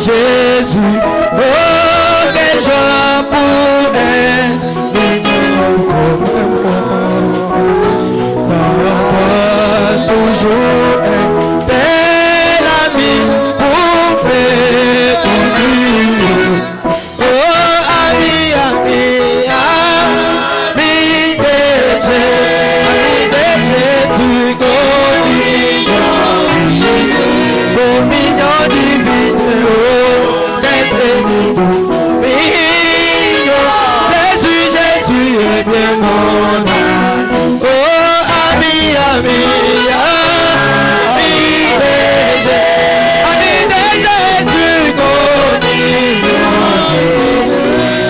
Jésus, oh quelle joie pour elle, toujours tel ami pour m'étonner. Oh ami, ami, ami de Jésus, dominion divine, oh Jésus, Jésus est bien mon âme. Oh ami, ami, ami de Jésus,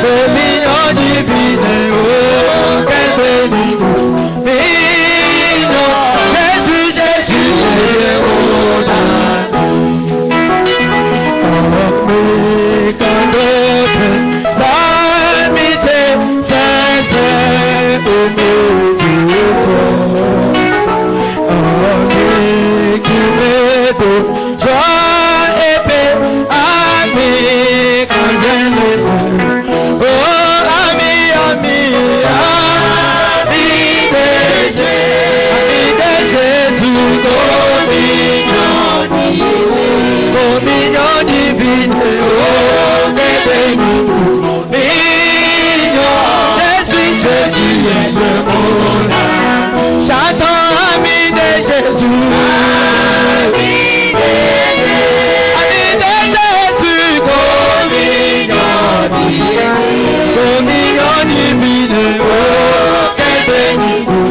dominion divine, oh quelle bénédiction. Jésus, Jésus est bien mon âme. Quand d'autres amitiés sincères au milieu du soir, qui me donne joie et paix, ami, quand vient le mal. Oh, ami, ami, ami de Jésus, dominion divine, oh, Jésus est le mon âme. Chantons ami de Jésus, ami de Jésus, dominion divine, oh, quelle bénédiction.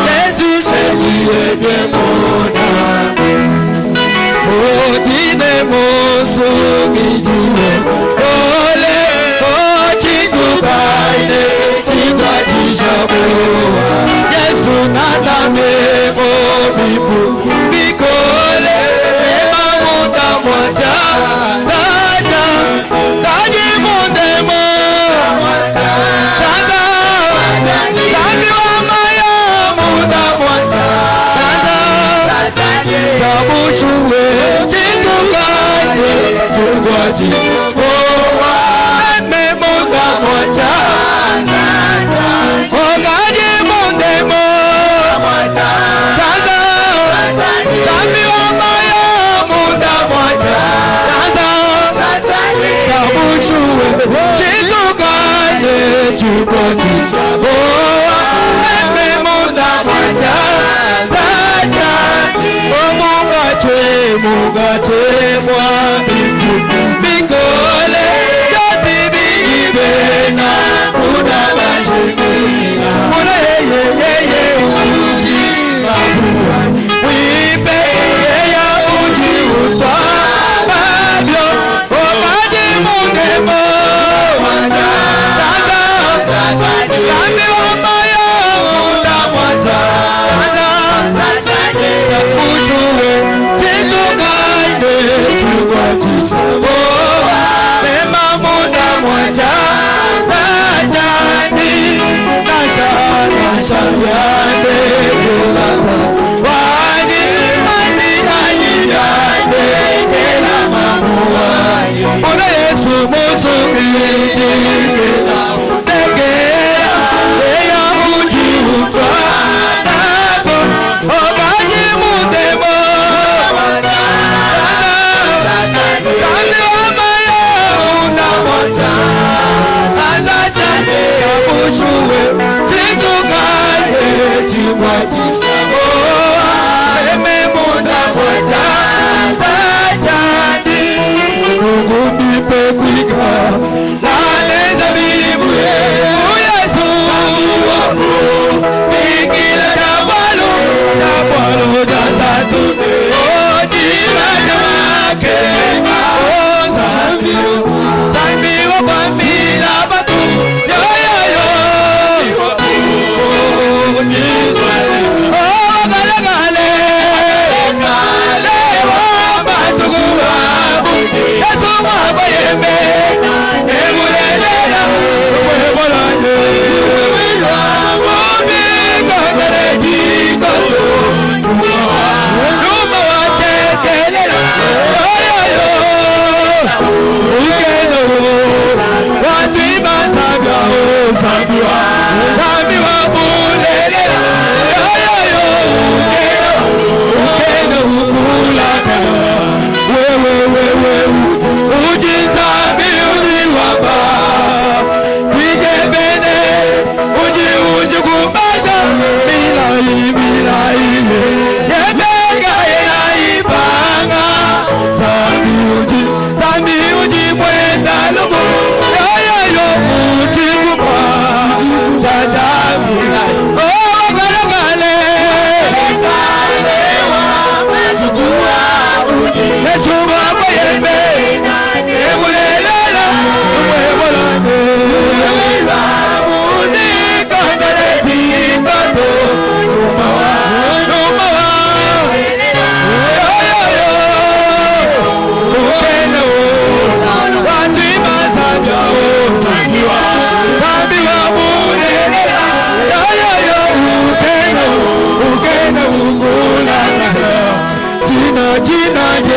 Jésus, Jésus est bien mon âme. Oh, dis-moi mon souvenir, oh, Yesu nana mebo bibu bikole emamuta mwaja taja taji mundemo taja taji wamaya muda mwaja taja tabushue chitukaje chukwaji owa ememuda mwaja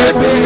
Yesu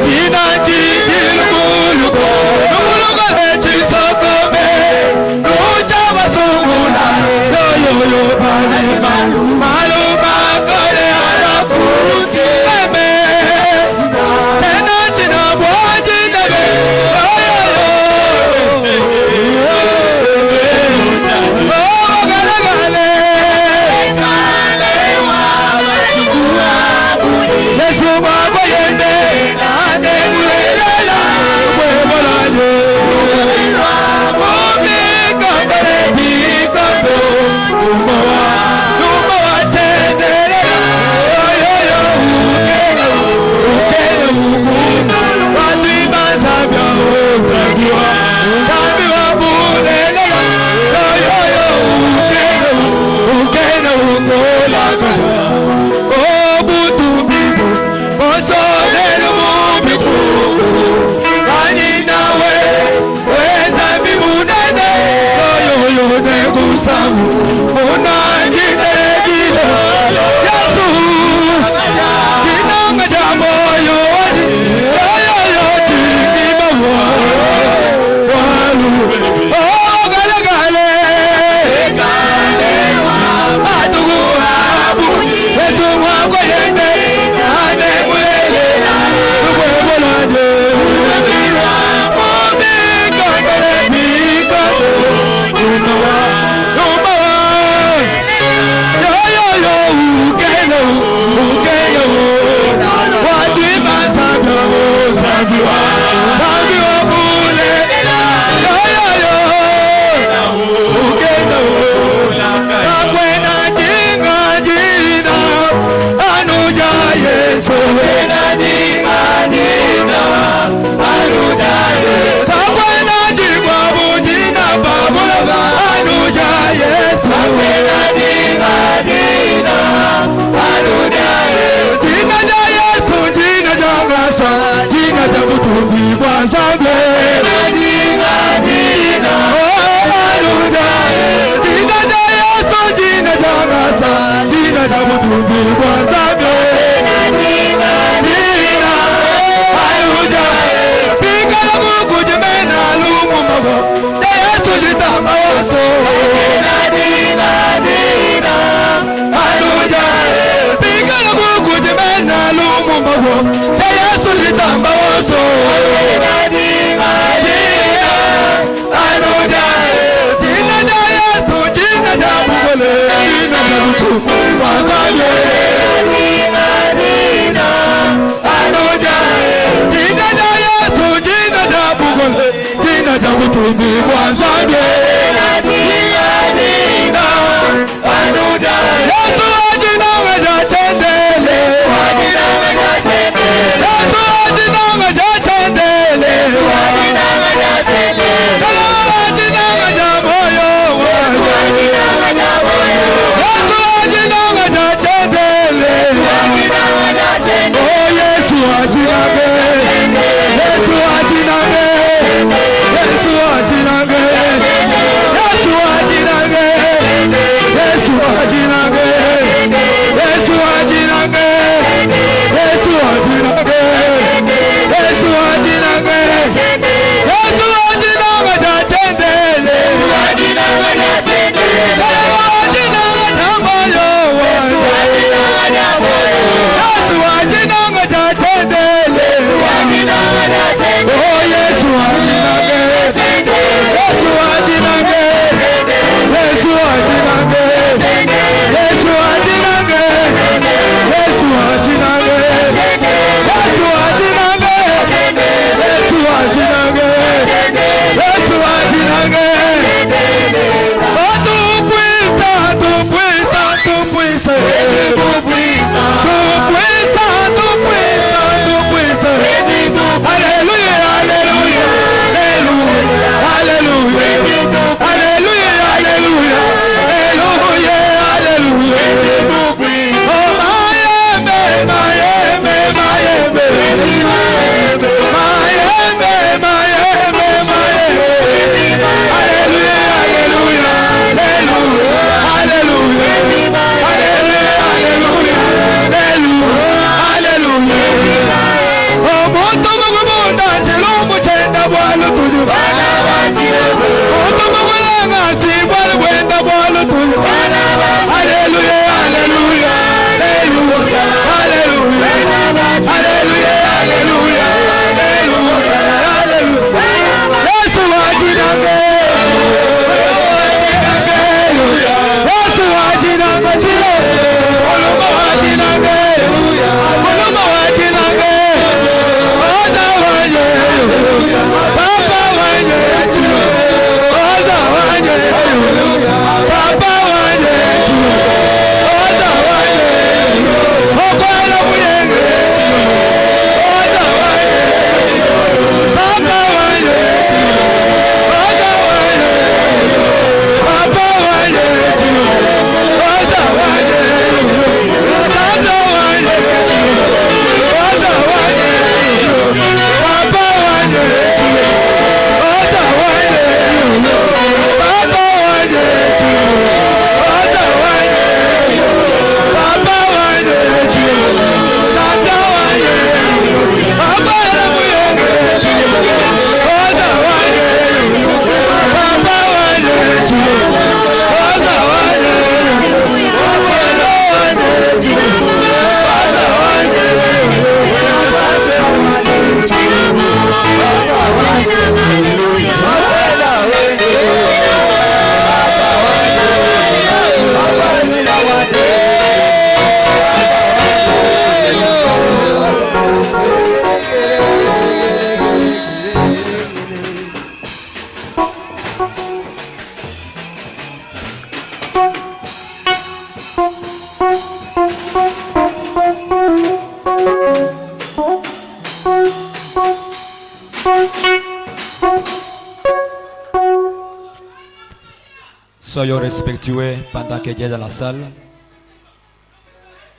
Soyons respectueux pendant que Dieu est dans la salle.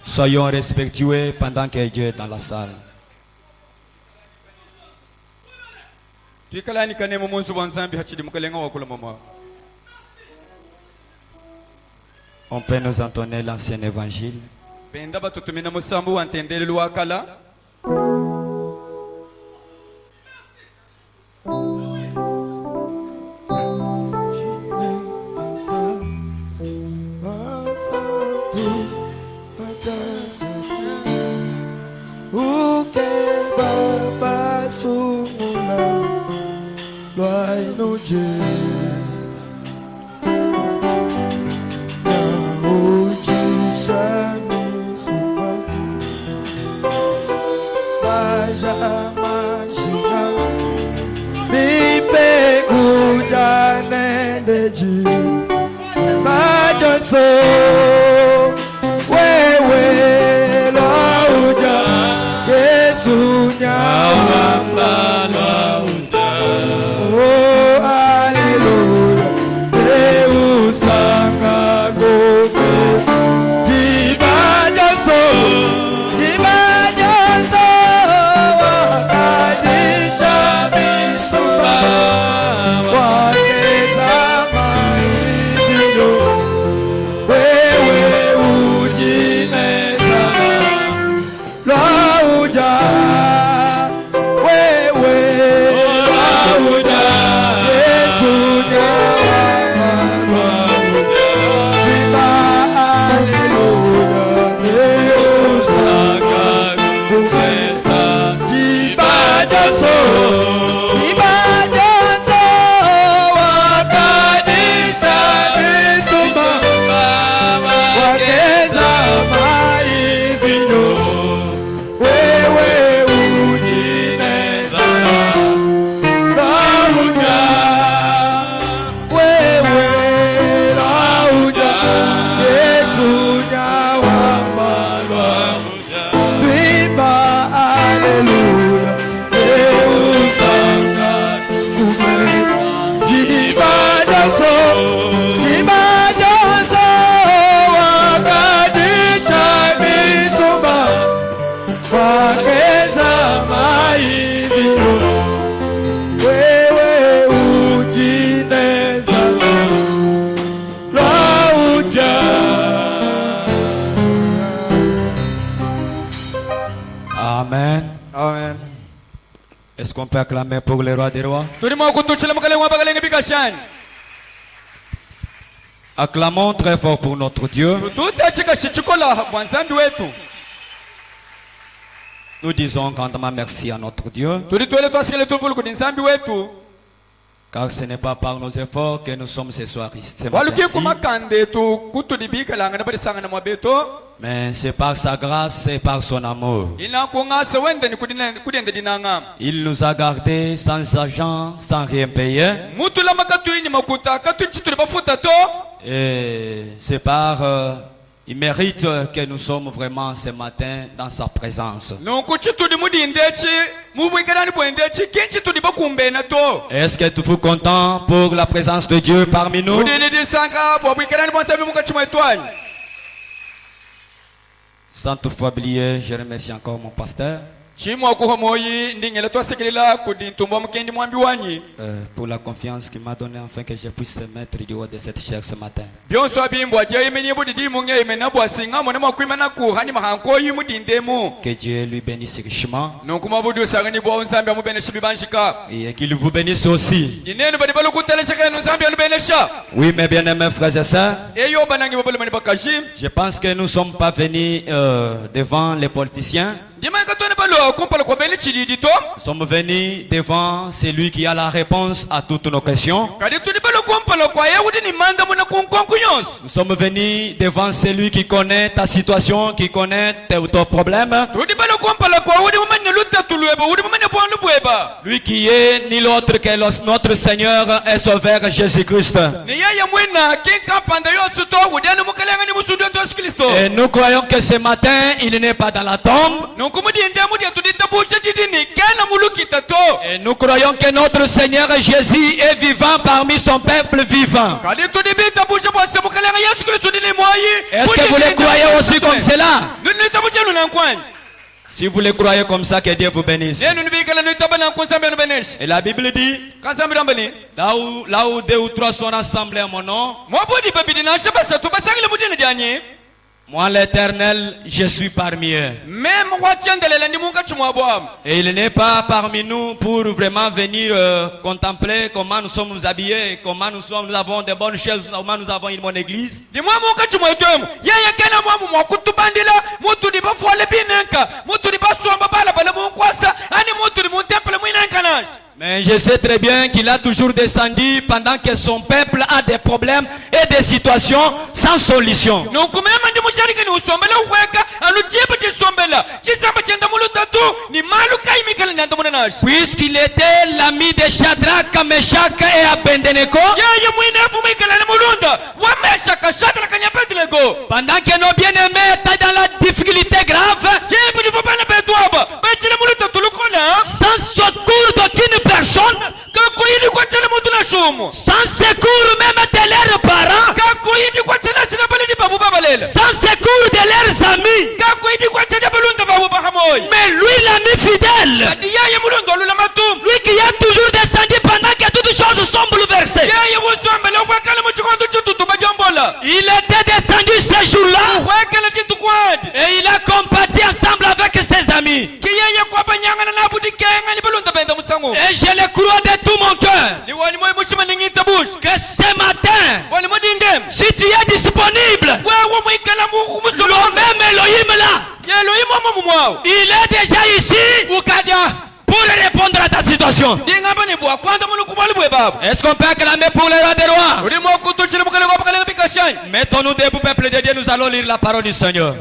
Soyons respectueux pendant que Dieu est dans la salle. On peut nous entonner l'ancien évangile. Amen. Amen. Est-ce qu'on peut acclamer pour le roi des rois? Acclamons très fort pour notre Dieu. Nous disons grandement merci à notre Dieu. Car ce n'est pas par nos efforts que nous sommes ce soir ici. Mais c'est par sa grâce et par son amour. Il nous a gardés sans argent, sans rien payer. Et c'est par... il mérite que nous sommes vraiment ce matin dans sa présence. Est-ce que vous êtes content pour la présence de Dieu parmi nous? Sans toutefois oublier, je remercie encore mon pasteur pour la confiance qu'il m'a donnée afin que je puisse se mettre du haut de cette chaire ce matin. Que Dieu lui bénisse richement et qu'il vous bénisse aussi. Oui, mes bien-aimés frères et sœurs, je pense que nous ne sommes pas venus devant les politiciens. Nous sommes venus devant celui qui a la réponse à toutes nos questions. Nous sommes venus devant celui qui connaît ta situation, qui connaît tes problèmes. Lui qui est ni l'autre que notre Seigneur et Sauveur Jésus-Christ. Et nous croyons que ce matin, il n'est pas dans la tombe. Et nous croyons que notre Seigneur Jésus est vivant parmi son peuple vivant. Est-ce que vous le croyez aussi comme cela? Si vous le croyez comme ça, que Dieu vous bénisse. Et la Bible dit, là où deux ou trois sont rassemblés à mon nom, moi l'Éternel, je suis parmi eux. Et il n'est pas parmi nous pour vraiment venir contempler comment nous sommes habillés, comment nous avons de bonnes choses, comment nous avons une bonne église. Mais je sais très bien qu'il a toujours descendu pendant que son peuple a des problèmes et des situations sans solution. Puisqu'il était l'ami de Shadrach, Meshach et Abednego, pendant que nos bien-aimés étaient dans la difficulté grave, sans secours d'aucune personne, sans secours même de leurs parents, sans secours de leurs amis, mais lui l'ami fidèle, lui qui a toujours descendu pendant que toutes choses sont bouleversées, il était descendu ce jour-là et il a compati ensemble avec ses amis. Et je le crois de tout mon cœur que ce matin, si tu es disponible, le même Elohim là, il est déjà ici pour répondre à ta situation. Est-ce qu'on peut acclamer pour les rois des rois? Mettons-nous debout, peuple de Dieu, nous allons lire la parole du Seigneur.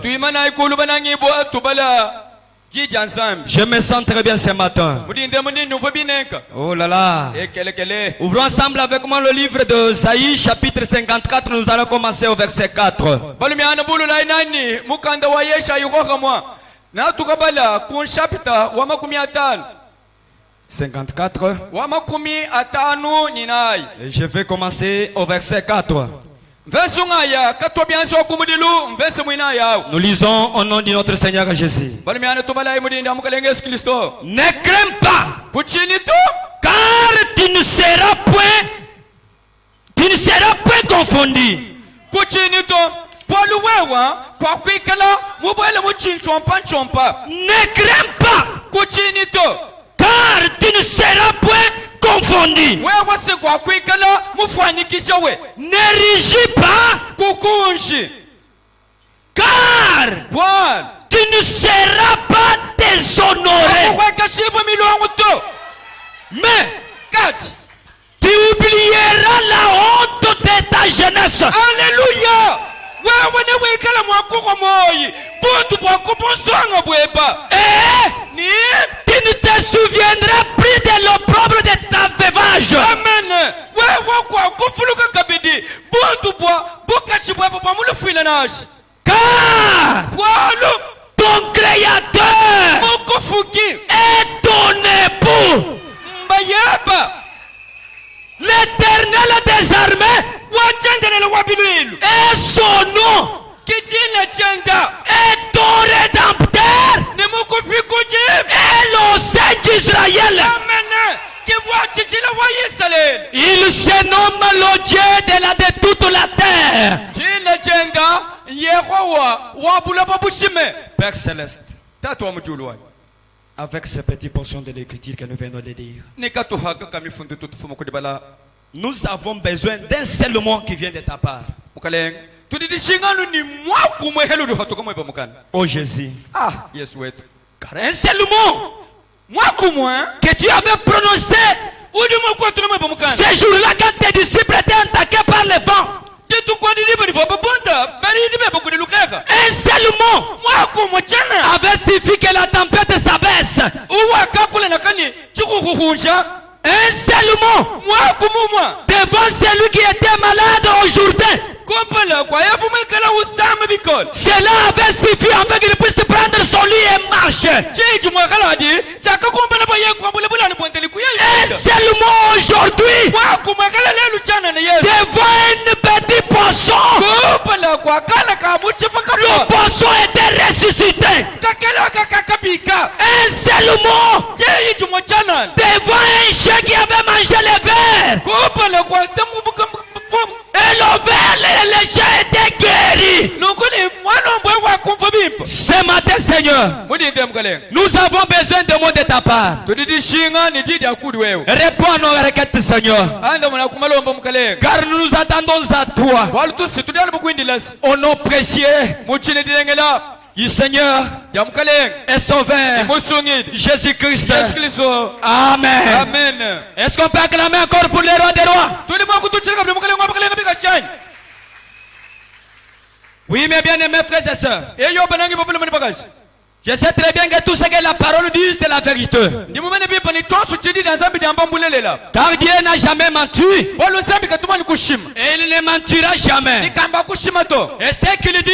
Je me sens très bien ce matin. Oh là là. Ouvrons ensemble avec moi le livre de Isaïe, chapitre 54. Nous allons commencer au verset 4. 54. Et je vais commencer au verset 4. Nous lisons au nom de notre Seigneur Jésus. Ne crains pas, car tu ne seras point confondu. Ne crains pas, car tu ne seras point confondu. Ne rugis pas, car tu ne seras pas déshonoré. Mais tu oublieras la honte de ta jeunesse. Alléluia. Et tu ne te souviendras plus de l'opprobre de ta veuvage. Amen. Car ton Créateur est ton époux. L'Éternel des armées et son nom et ton rédempteur et le Saint d'Israël. Il se nomme le Dieu de toute la terre. Père Céleste, avec ces petites portions de l'écriture que nous venons de dire, nous avons besoin d'un seul mot qui vient de ta part. Oh Jésus, car un seul mot que tu avais prononcé ce jour-là quand tes disciples étaient attaqués par le vent, Un seul mot avait suffi que la tempête s'abaisse. Un seul mot devant celui qui était malade aujourd'hui. Cela avait suffi afin qu'il puisse prendre son lit et marcher. Un seul mot aujourd'hui devant une petite poisson. Le poisson était ressuscité. Un seul mot devant un chien qui avait mangé les vers. Et le verre, les chien était guéri. Ce matin, Seigneur, nous avons besoin de mots de ta part. Réponds à nos requêtes, Seigneur. Car nous nous attendons à toi. Au nom précieux du Seigneur et Sauveur Jésus-Christ. Amen. Amen. Est-ce qu'on peut acclamer encore pour les rois des rois? Oui, mes bien-aimés frères et sœurs, je sais très bien que tout ce que la parole dit, c'est la vérité. Car Dieu n'a jamais menti. Et il ne mentira jamais. Et ce qu'il dit,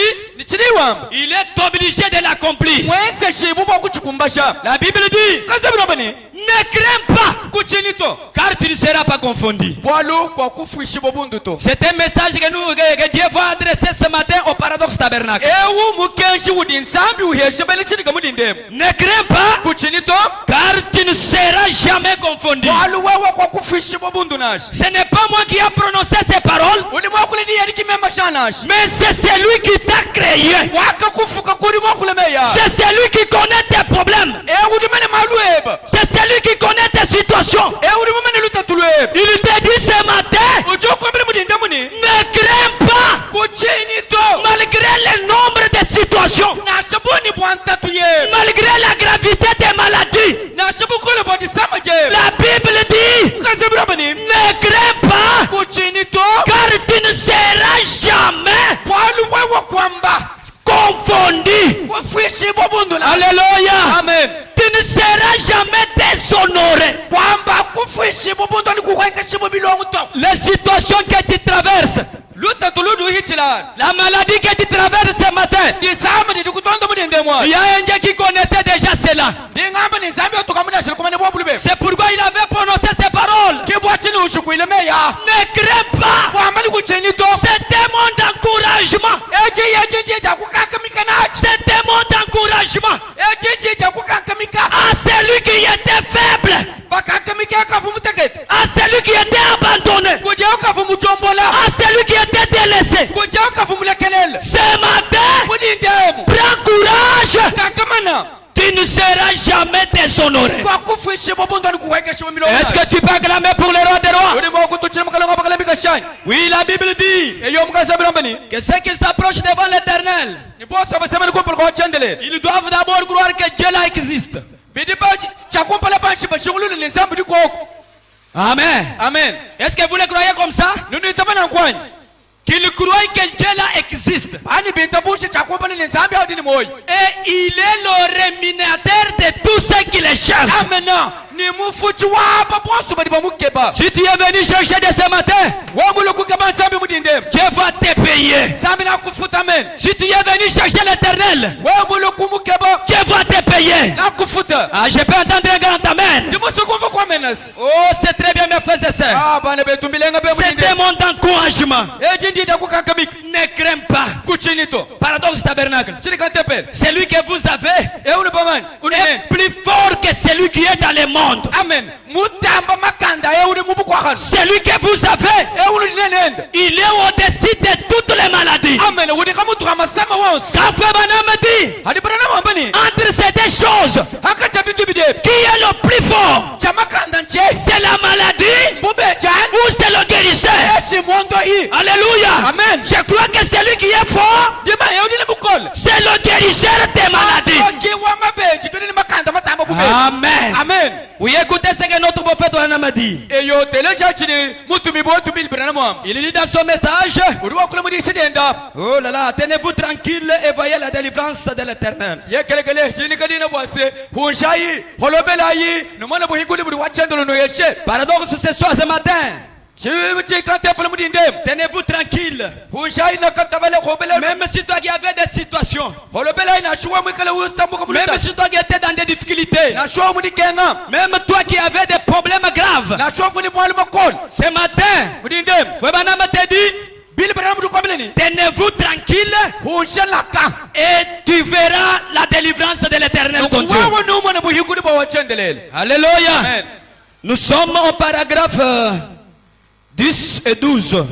il est obligé de l'accomplir. La Bible dit, ne crains pas, car tu ne seras pas confondu. C'est un message que Dieu va adresser ce matin au Paradoxe Tabernacle. Ne crains pas, car tu ne seras jamais confondu. Ce n'est pas moi qui ai prononcé ces paroles, mais c'est celui qui t'a créé. C'est celui qui connaît tes problèmes. C'est celui qui connaît tes situations. Il te dit ce matin, ne crains pas, malgré le nombre de situations, malgré la gravité des maladies. La Bible dit, ne crains pas, car tu ne seras jamais confondu. Alléluia. Amen. Tu ne seras jamais déshonoré. Les situations que tu traverses, la maladie que tu traverses ce matin, il y a un Dieu qui connaissait déjà cela. C'est pourquoi il avait prononcé ces paroles. Ne crains pas. C'était mon encouragement. C'était mon encouragement à celui qui était faible, à celui qui était abandonné, à celui qui était délaissé. Ce matin, prends courage. Tu ne seras jamais déshonoré. Est-ce que tu peux acclamer pour les rois des rois? Oui, la Bible dit que ceux qui s'approchent devant l'Éternel, ils doivent d'abord croire que Dieu là existe. Amen. Amen. Est-ce que vous le croyez comme ça? Qu'il croit que Dieu là existe. Et il est le rémunérateur de tous ceux qui le cherchent. Si tu es venu chercher de ce matin, Dieu va te payer. Si tu es venu chercher l'Éternel, Dieu va te payer. Ah, je peux entendre un grand amen. Oh, c'est très bien mes frères et sœurs. C'était mon encouragement. Ne crains pas. Paradoxe Tabernacle. Celui que vous avez est plus fort que celui qui est dans le monde. Amen. Celui que vous avez, il est au-dessus de toutes les maladies. Amen. Quand Frère Branham dit, entre ces deux choses, qui est le plus fort? C'est la maladie ou c'est le guérisseur? Alléluia. Amen. Je crois que celui qui est fort, c'est le guérisseur des maladies. Amen. Amen. Oui, écoutez ce que notre prophète a dit. Il dit dans son message, oh là là, tenez-vous tranquille et voyez la délivrance de l'Éternel. Paradoxe ce soir, ce matin. Tenez-vous tranquille. Même si toi qui avais des situations, même si toi qui étais dans des difficultés, même toi qui avais des problèmes graves, ce matin, Fouébana te dit, tenez-vous tranquille et tu verras la délivrance de l'Éternel ton Dieu. Alléluia. Nous sommes au paragraphe 10 et 12.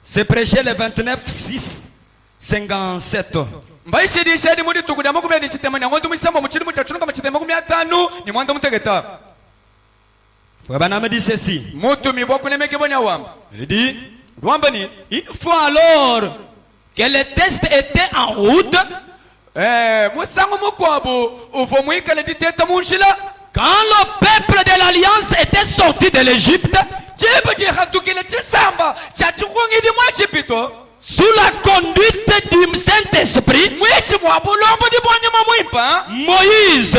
C'est prêché le 29, 6, 57. Frère me dit ceci. Il dit, une fois alors que les tests étaient en route, quand le peuple de l'Alliance était sorti de l'Égypte, sous la conduite du Saint-Esprit, Moïse,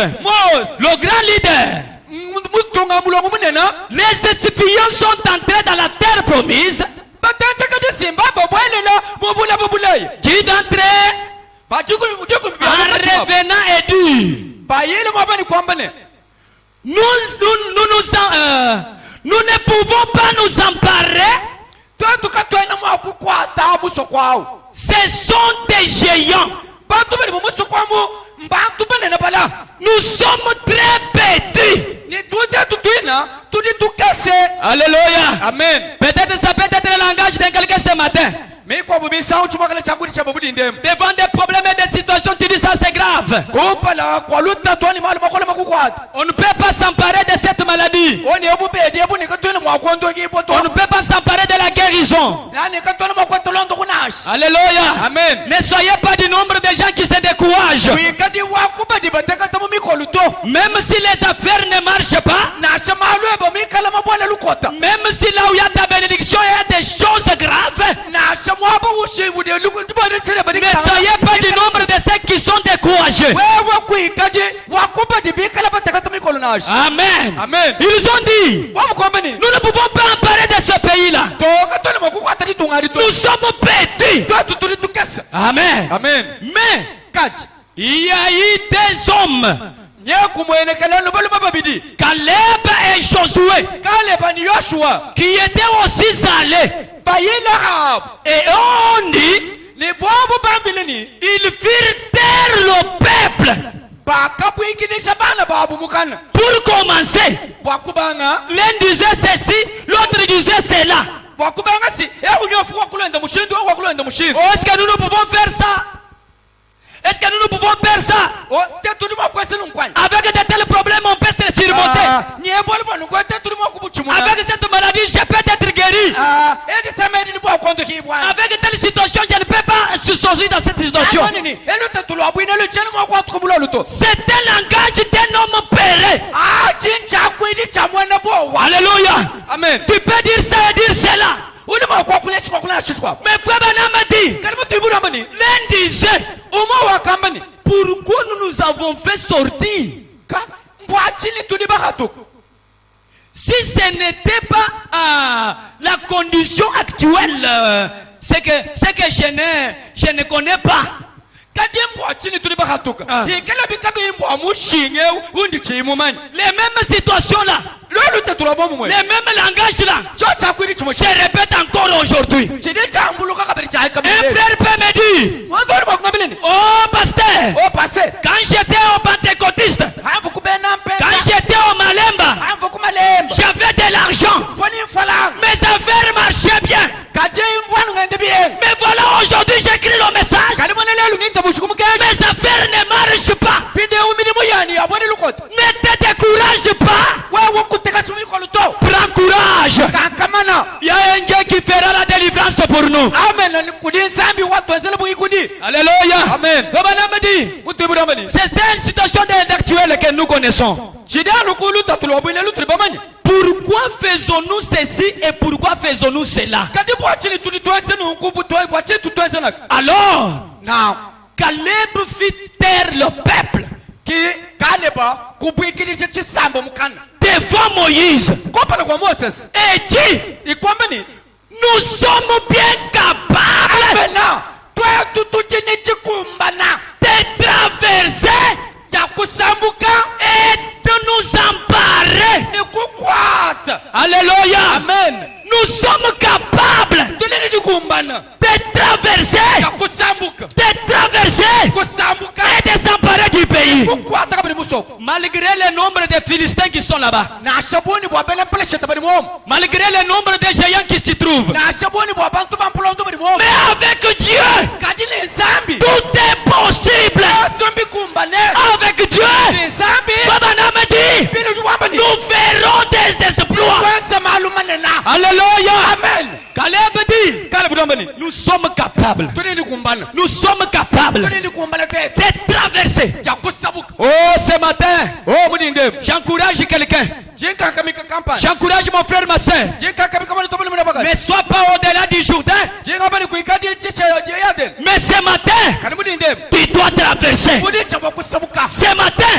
le grand leader, les espions sont entrés dans la terre promise. Qui d'entre eux, en revenant, et dit, nous ne pouvons pas nous emparer. Ce sont des géants. Nous sommes très petits. Alléluia. Amen. Peut-être ça peut être le langage de quelqu'un ce matin. Devant des problèmes et des situations, tu dis ça c'est grave. On ne peut pas s'emparer de cette maladie. On ne peut pas s'emparer de la guérison. Alléluia. Amen. Ne soyez pas du nombre de gens qui se découragent. Même si les affaires ne marchent pas, même si là où il y a ta bénédiction, il y a des choses graves, ne soyez pas du nombre de ceux qui sont découragés. Amen. Amen. Ils ont dit, nous ne pouvons pas emparer de ce pays-là. Nous sommes petits. Amen. Amen. Mais il y a eu des hommes, Caleb et Josué, qui étaient aussi allés. Et on dit, ils firent taire le peuple. Pour commencer, l'un disait ceci, l'autre disait cela. Est-ce que nous pouvons faire ça? Est-ce que nous pouvons faire ça? Avec de tels problèmes, on peut se surmonter. Avec cette maladie, je peux être guéri. Avec de telles situations, je ne peux pas se sortir dans cette situation. C'est un langage d'un homme péré. Alléluia. Amen. Tu peux dire ça et dire cela. Mais frère Branham dit, l'un disait, pourquoi nous nous avons fait sortir? Si ce n'était pas la condition actuelle, c'est que je ne connais pas. Les mêmes situations là, les mêmes langages là, se répètent encore aujourd'hui. Un frère peut me dire, oh pasteur, quand j'étais au pentecôtiste, quand j'étais au Malemba, j'avais de l'argent, mes affaires marchaient bien. Mais voilà, aujourd'hui j'écris le message, mes affaires ne marchent pas. Ne te décourage pas. Prends courage. Il y a un Dieu qui fera la délivrance pour nous. Alléluia. Amen. C'est une situation actuelle que nous connaissons. Pourquoi faisons-nous ceci et pourquoi faisons-nous cela? Alors, Caleb fit taire le peuple devant Moïse et dit, nous sommes bien capables de traverser et de nous emparer. Alléluia. Amen. Nous sommes capables de traverser et de s'emparer du pays. Malgré le nombre de Philistins qui sont là-bas, malgré le nombre de géants qui s'y trouvent, mais avec Dieu, tout est possible. Avec Dieu, nous verrons des exploits. Alléluia. Amen. Caleb dit, nous sommes capables. Nous sommes capables de traverser. Oh, ce matin, j'encourage quelqu'un. J'encourage mon frère, ma soeur. Ne sois pas au-delà du Jourdain. Mais ce matin, tu dois traverser. Ce matin,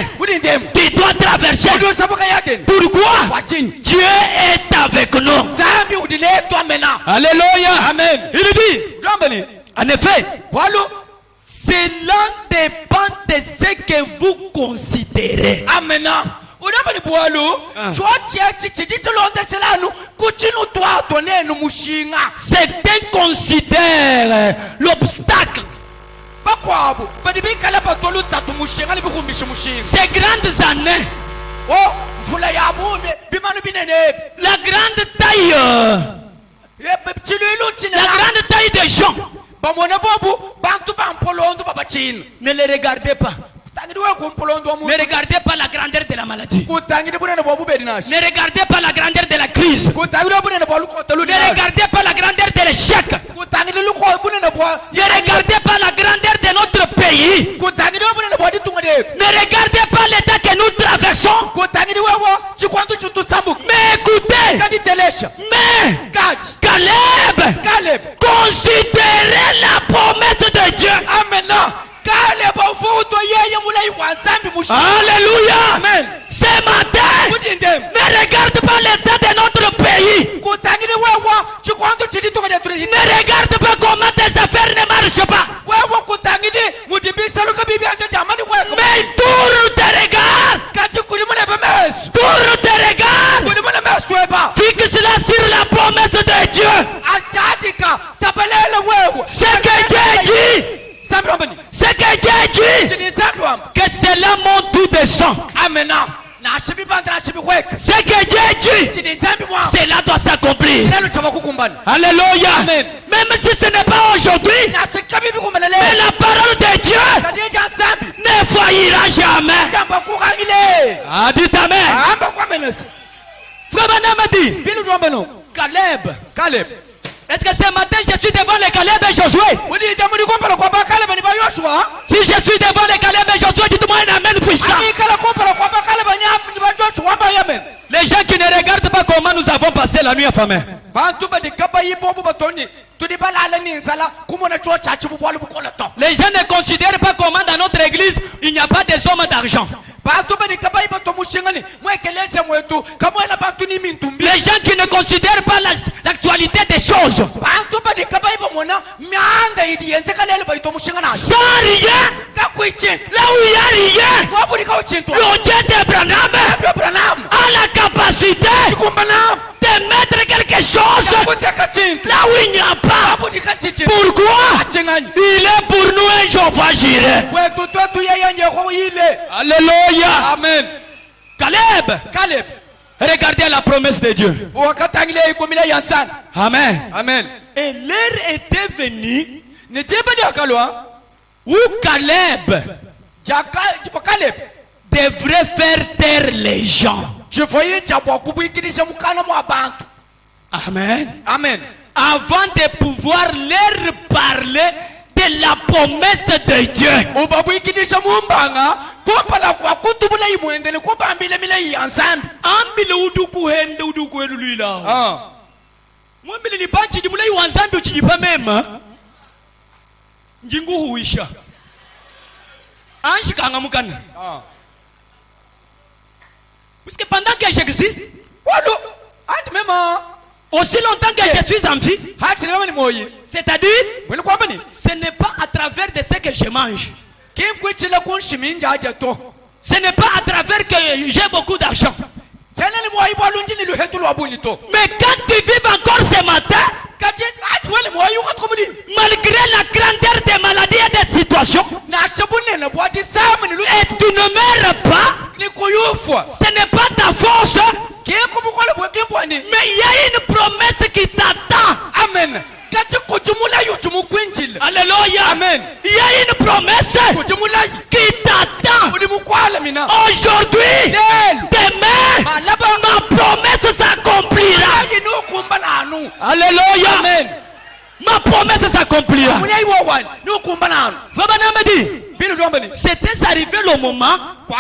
tu dois traverser. Pourquoi? Dieu est avec nous. Alléluia. Amen. Il dit, en effet, cela dépend de ce que vous considérez. Amen. Certains considèrent l'obstacle, ces grandes années, la grande taille, des gens. Ne les regardez pas. Ne regardez pas la grandeur de la maladie. Ne regardez pas la grandeur de la crise. Ne regardez pas la grandeur de l'échec. Ne regardez pas la grandeur de notre pays. Ne regardez pas l'état que nous traversons. Mais écoutez, Caleb considérez la promesse de Dieu. Alléluia. Amen. Ce matin, ne regarde pas l'état de notre pays. Ne regarde pas comment tes affaires ne marchent pas. Mais tourne tes regards. Tourne tes regards. Fixe-la sur la promesse de Dieu. Ce que Dieu dit. Ce que Dieu dit, que cela monte tout de sang. Amen. Ce que Dieu dit, cela doit s'accomplir. Alléluia. Amen. Même si ce n'est pas aujourd'hui, mais la parole de Dieu ne faillira jamais. Ah, dites Amen. Frère Branham dit, Caleb. Est-ce que ce matin je suis devant les Caleb et Josué? Si je suis devant les Caleb et Josué, dites-moi un amen puissant. Les gens qui ne regardent pas comment nous avons passé la nuit affamée. Les gens ne considèrent pas comment dans notre église il n'y a pas des hommes d'argent. Les gens qui ne considèrent pas l'actualité des choses. Sans rien, là où il n'y a rien, le Dieu d'Abraham a la capacité de mettre quelque chose là où il n'y a pas. Pourquoi? Il est pour nous un Jéhovah Jireh. Alléluia. Amen. Caleb. Regardez la promesse de Dieu. Amen. Amen. Et l'heure était venue où Caleb devrait faire taire les gens. Amen. Amen. Avant de pouvoir leur parler de c'est la promesse de Dieu. Ambile uduku hende uduku elulila. Mwambile ni bachi di mulai wanzambi uchijipa mema. Njingu huisha. Anshi kanga mukana. Parce que pendant que j'existe, aussi longtemps que je suis en vie, c'est-à-dire, ce n'est pas à travers de ce que je mange. Ce n'est pas à travers que j'ai beaucoup d'argent. Mais quand tu vis encore ce matin, malgré la grandeur des maladies et des situations, et tu ne meurs pas, ce n'est pas ta force, mais il y a une promesse qui t'attend. Amen. Alléluia. Amen. Il y a une promesse qui t'attend. Aujourd'hui, demain, ma promesse s'accomplira. Alléluia. Amen. Ma promesse s'accomplira. C'était arrivé le moment où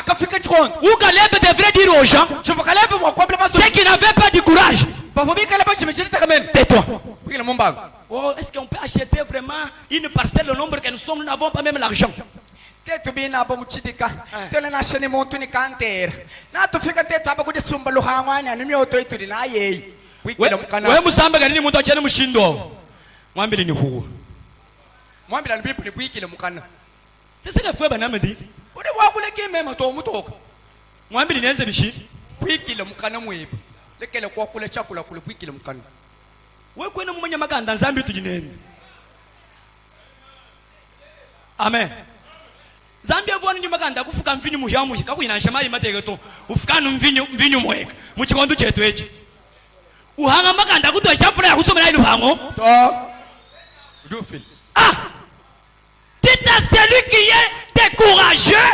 Caleb devrait dire aux gens, ceux qui n'avaient pas du courage, tais-toi. Oh, est-ce qu'on peut acheter vraiment une parcelle, le nombre que nous sommes, nous n'avons pas même l'argent. C'est ce que le frère Banam dit. Amen. Zambia vwanu nyuma kanda kufuka mvinyu muhyamu kakuina shamali mategeto ufukanu mvinyu mweka muchikondo chetu echi uhanga makanda kuto shafura ya kusomela ino hango dites à celui qui est décourageux,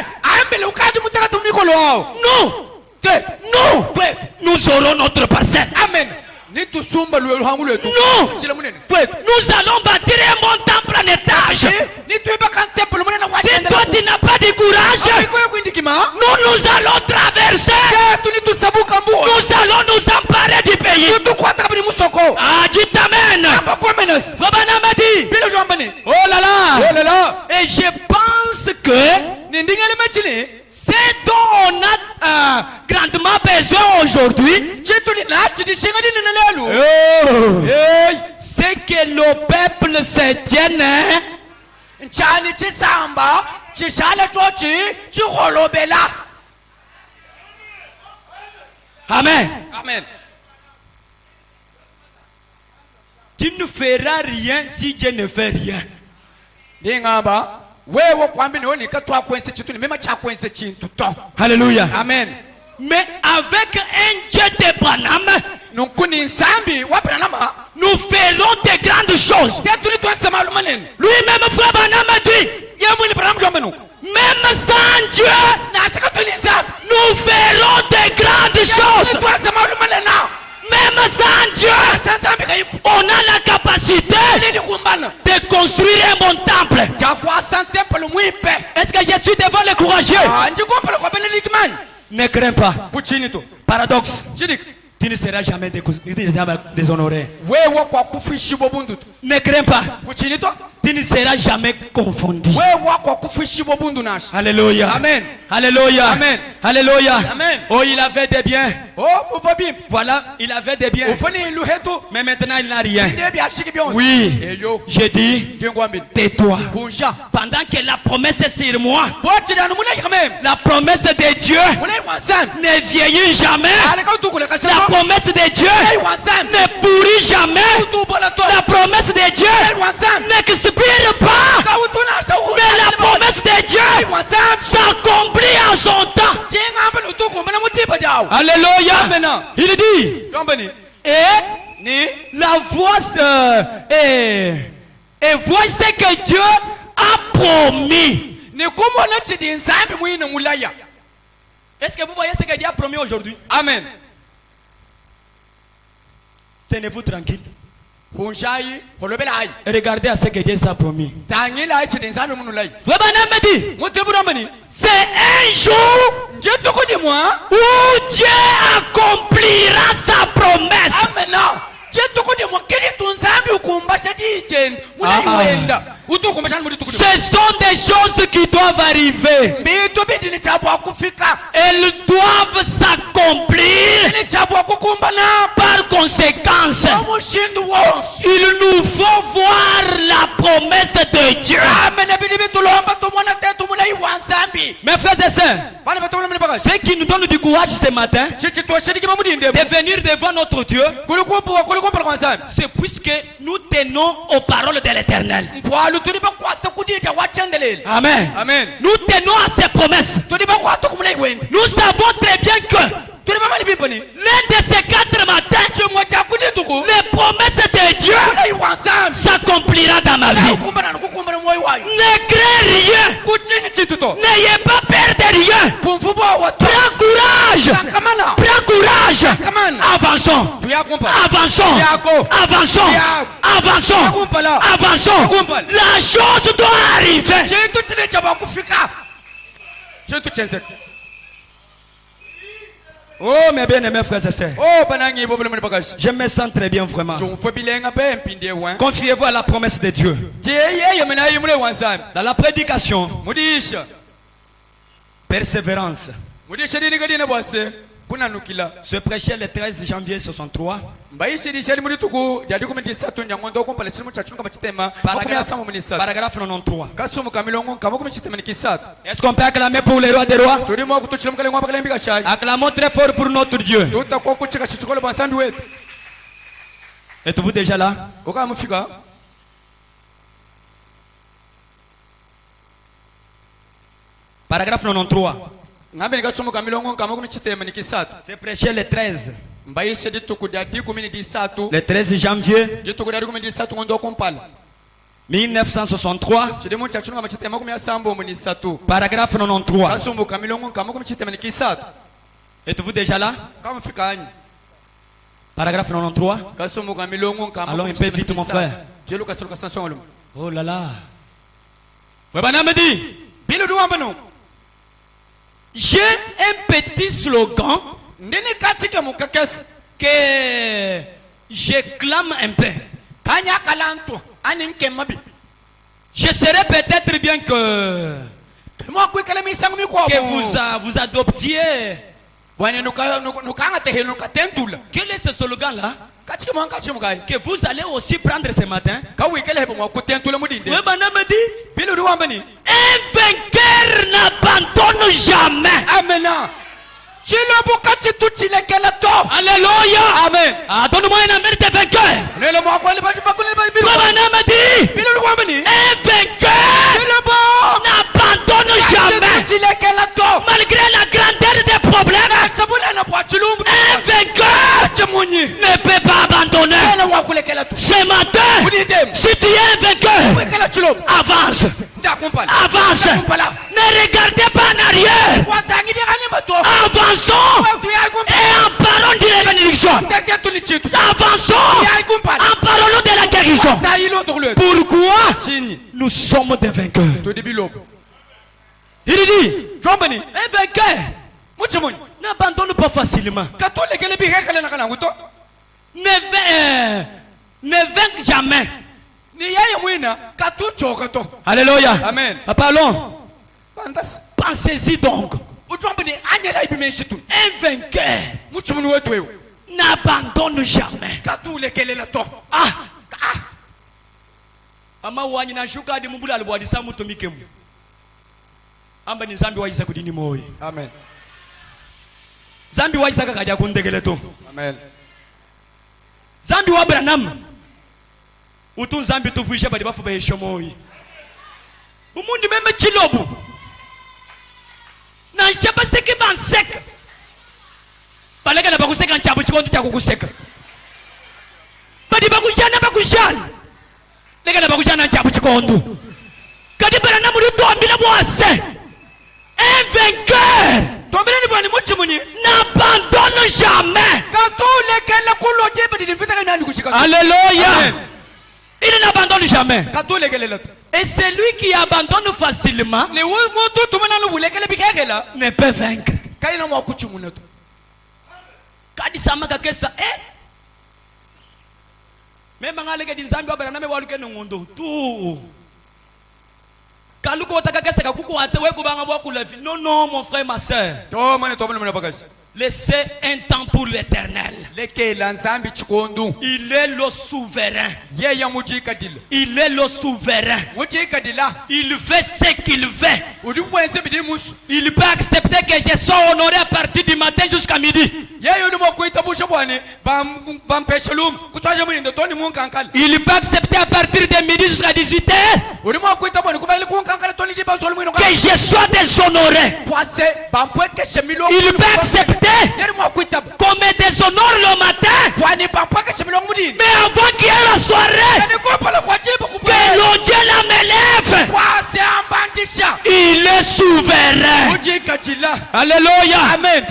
nous aurons notre parcelle. Amen. Nous allons bâtir un bon temple en étage. Si toi tu n'as pas de courage, nous allons traverser. Nous allons nous emparer du pays. Ah, dites amen. Oh là là. Et je pense que c'est dont on a grandement besoin aujourd'hui, c'est que le peuple se tienne. Amen. Amen. Tu ne feras rien si Dieu ne fait rien. Alléluia. Amen. Mais avec un Dieu de Branham, nous ferons de grandes choses. Lui-même, frère Branham dit, même sans Dieu, nous ferons de grandes choses. Même sans Dieu, on a la capacité de construire un bon temple. Est-ce que je suis devant les courageux? Ne crains pas. Paradoxe. Tu ne seras jamais déshonoré. Ne crains pas. Tu ne seras jamais confondu. Alléluia. Amen. Alléluia. Amen. Alléluia. Amen. Oh, il avait des biens. Voilà, il avait des biens. Mais maintenant, il n'a rien. Oui. J'ai dit, tais-toi. Pendant que la promesse est sur moi, la promesse de Dieu ne vieillit jamais. La promesse de Dieu ne pourrit jamais. La promesse de Dieu n'expire pas. Mais la promesse de Dieu s'accomplit en son temps. Alléluia. Il dit, et la voix et voici ce que Dieu a promis. Est-ce que vous voyez ce que Dieu a promis aujourd'hui? Amen. Tenez-vous tranquille. Regardez à ce que Dieu a promis. C'est un jour où Dieu accomplira sa promesse. Ce sont des choses qui doivent arriver. Elles doivent s'accomplir. Par conséquence, il nous faut voir la promesse de Dieu. Mes frères et sœurs, ce qui nous donne du courage ce matin de venir devant notre Dieu, c'est puisque nous tenons aux paroles de l'Éternel. Amen. Amen. Nous tenons à ses promesses. Nous savons très bien que l'un de ces 4 matins, les promesses de Dieu s'accomplira dans ma vie. Ne crée rien. N'ayez pas peur de rien. Prends courage. Prends courage. Avançons. Avançons. Avançons. Avançons. Avançons. La chose doit arriver. Oh mes bien-aimés frères et sœurs, je me sens très bien vraiment. Confiez-vous à la promesse de Dieu. Dans la prédication, persévérance. Se prêchait le 13 janvier 63. Paragraphe 93. Est-ce qu'on peut acclamer pour le roi des rois? Acclamons très fort pour notre Dieu. Êtes-vous déjà là? Paragraphe 93. C'est prêché le 13. Le 13 janvier 1963. Paragraphe 93. Êtes-vous déjà là? Paragraphe 93. Allons un peu vite mon frère. Oh là là. Me dit, j'ai un petit slogan que je clame un peu. Je serais peut-être bien que vous adoptiez. Quel est ce slogan-là que vous allez aussi prendre ce matin? Un vainqueur n'abandonne jamais. Amen. Alléluia. Amen. Donne-moi un amen de vainqueur. Un vainqueur n'abandonne jamais. Malgré la grandeur des problèmes, un vainqueur ne peut pas abandonner. Ce matin, si tu es un vainqueur, avance. Avance. Ne regardez pas en arrière. Avançons. Et en parlant de la bénédiction. Avançons. En parlant de la guérison. Pourquoi nous sommes des vainqueurs? Il dit, un vainqueur n'abandonne pas facilement. Ne vainc jamais. Alléluia. Amen. Parlons. Pensez-y donc. Un vainqueur n'abandonne jamais. Ama wanyi na shuka di mubula alibwadi samu tomikemu. Amba ni zambi waisa kudini moyi. Amen. Zambi waisa kakadia kundegeleto. Amen. Zambi wa Branham. Utun zambi tuvuisha badi bafu bahisho moyi. Umundi meme chilobu. Na nchapa seke banseka. Balega na bakuseka nchabu chikondo cha kukuseka. Badi bakujana. Lega na bakujana nchabu chikondo. Kadi Branham luto ambila mwase. Un vainqueur n'abandonne jamais. Alléluia. Il n'abandonne jamais. Et celui qui abandonne facilement ne peut vaincre. Même non, non, mon frère, ma soeur. Laissez un temps pour l'éternel. Il est le souverain. Il est le souverain. Il fait ce qu'il veut. Il peut accepter que je sois honoré à partir du matin jusqu'à midi. Il peut accepter à partir de midi jusqu'à 18h que je sois déshonoré. Il peut accepter qu'on me déshonore le matin, mais avant qu'il y ait la soirée, que le Dieu la m'élève. Il est souverain. Alléluia. Amen.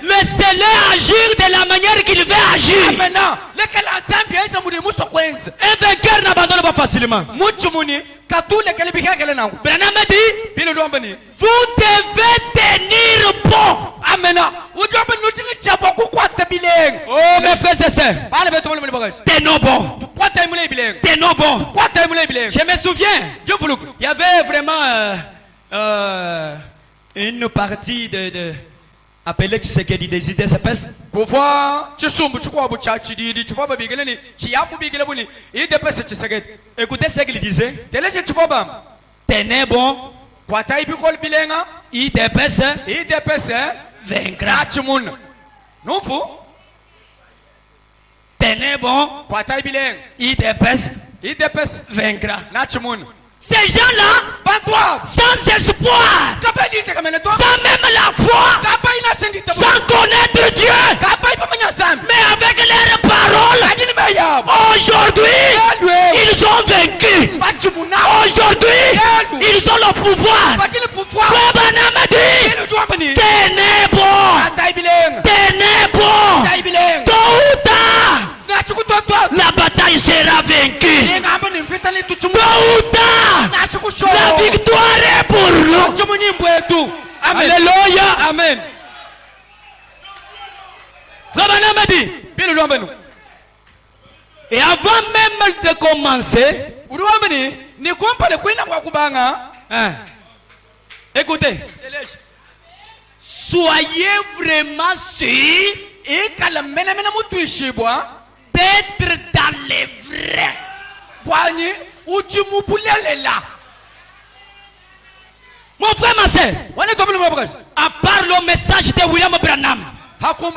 Laissez-le agir de la manière qu'il veut agir. Un vainqueur n'abandonne pas facilement. Branham dit, vous devez tenir bon. Amen. Oh mes frères et sœurs, tenons bon. Tenons bon. Je me souviens, il y avait vraiment une partie de appelée Tshisekedi des idées s'épaisses. Écoutez ce qu'il disait. Tenez bon. IDPS vaincra. Tenez bon. IDPS vaincra. Ces gens-là, sans espoir, sans même la foi, sans connaître Dieu, mais avec leurs paroles, aujourd'hui, ils ont vaincu. Aujourd'hui, ils ont le pouvoir. Tenez bon. Tenez bon. Tôt ou tard, la bataille sera vaincue. Tôt ou tard, la victoire est pour nous. Alléluia. Amen. Et avant même de commencer, écoutez, soyez vraiment sûrs d'être dans les vrais. Mon frère, ma soeur, à part le message de William Branham, à part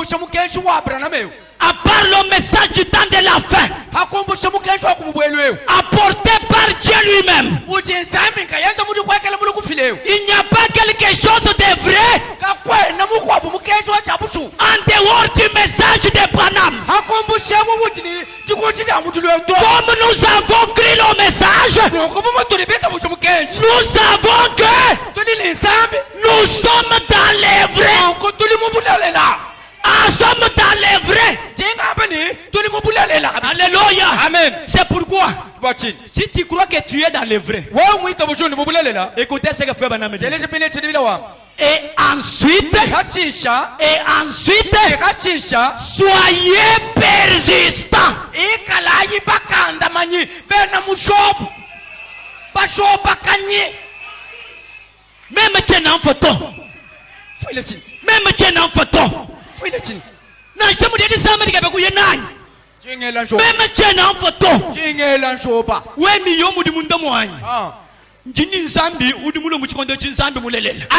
le message du temps de la fin, apporté par Dieu lui-même, il n'y a pas quelque chose de vrai en dehors du message de Branham. Comme nous avons cru le message, nous savons que nous sommes dans les vrais. Nous sommes dans les vrais. Alléluia. Amen. C'est pourquoi, si tu crois que tu es dans les vrais, écoutez ce que frère Branham dit. Et ensuite, soyez persistants. Même tiens en photo. Même tiens en photo. Même tiens en photo.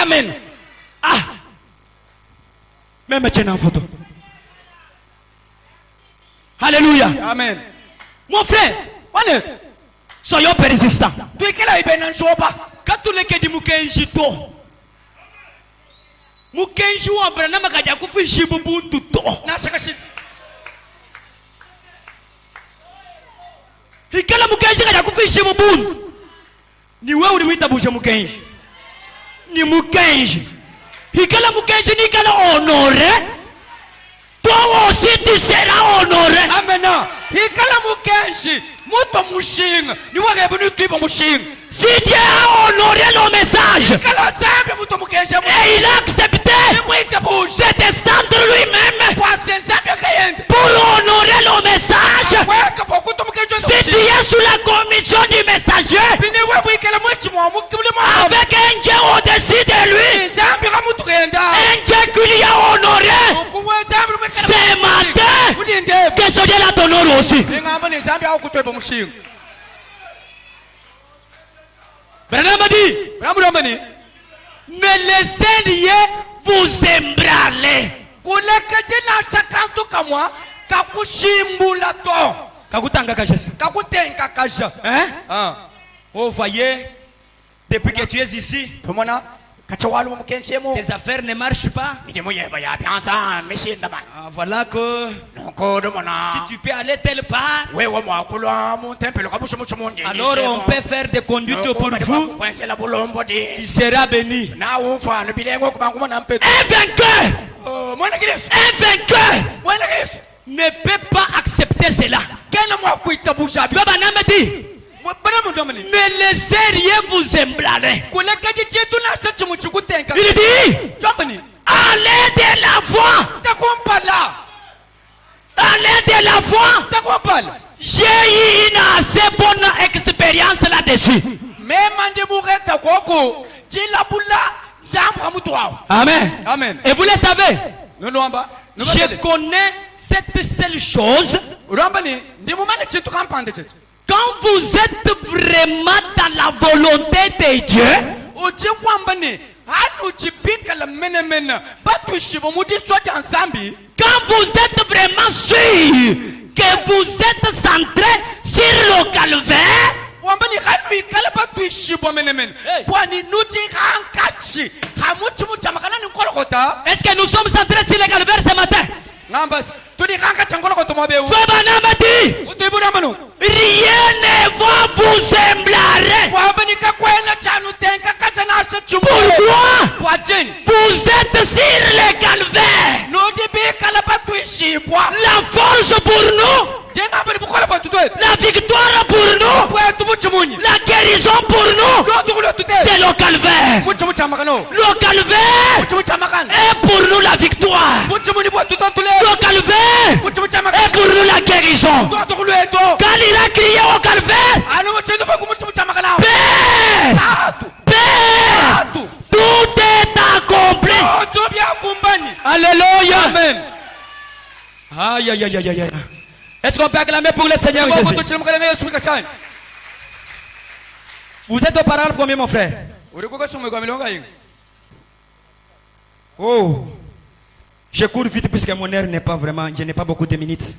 Amen. Ah. Même tiens en photo. Alléluia. Amen. Mon frère, soyons persistants. Quand tu les dis Mukenji to, Mukenji ou Branham kaja kufishi bubundu to. Ikala Mukenji kaja kufishi bubundu. Ni wewe ulimwita busha Mukenji. Ni Mukenji. Hikala mukenshi nikala honoré. Toi aussi tu seras honoré. Amen. Hikala mukenshi muto mushinga ni warebe ni twibo mushinga. Si Dieu a honoré le message et il a accepté de descendre lui-même pour honorer le message, si tu es sous la commission du messager, avec un Dieu au-dessus de lui, un Dieu qui lui a honoré, ce matin, que ce Dieu la t'honore aussi. Branham dit, ne laissez rien vous embranler. Kakutanga kajasa. Hein? Oh, voyez, depuis que tu es ici, tes affaires ne marchent pas. Voilà que si tu peux aller telle part, alors on peut faire des conduites pour vous. Tu seras béni. Un vainqueur ne peut pas accepter cela. Ne laissez rien vous emblaner. Il dit, allez de l'avant. Allez de l'avant. J'ai eu une assez bonne expérience là-dessus. Amen. Amen. Et vous le savez, je connais cette seule chose. Quand vous êtes vraiment dans la volonté de Dieu, quand vous êtes vraiment sûr que vous êtes centré sur le calvaire, est-ce que nous sommes centrés sur le calvaire ce matin? Rien ne va vous emblarer. Pourquoi? Vous êtes sur le calvaire. La force pour nous, la victoire pour nous, la guérison pour nous, c'est le calvaire. Le calvaire est pour nous la victoire. Le calvaire est pour nous la guérison. Quand il a crié au calvaire, Père, tout est accompli. Alléluia. Amen. Aïe, aïe, aïe, aïe, aïe. Est-ce qu'on peut acclamer pour le Seigneur Jésus? Vous êtes au parole combien, mon frère? Oh, je cours vite puisque mon air n'est pas vraiment, je n'ai pas beaucoup de minutes.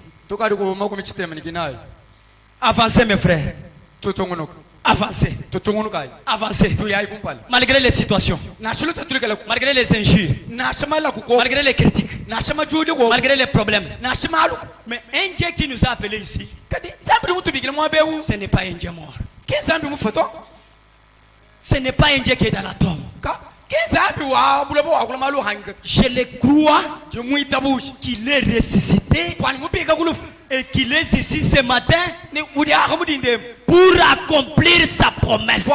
Avancez, mes frères. Avancez. Avancez. Malgré les situations, malgré les injures, malgré les critiques, malgré les problèmes. Mais un Dieu qui nous a appelés ici, ce n'est pas un Dieu mort. Ce n'est pas un Dieu qui est dans la tombe. Je le crois qu'il est ressuscité et qu'il est ici ce matin pour accomplir sa promesse.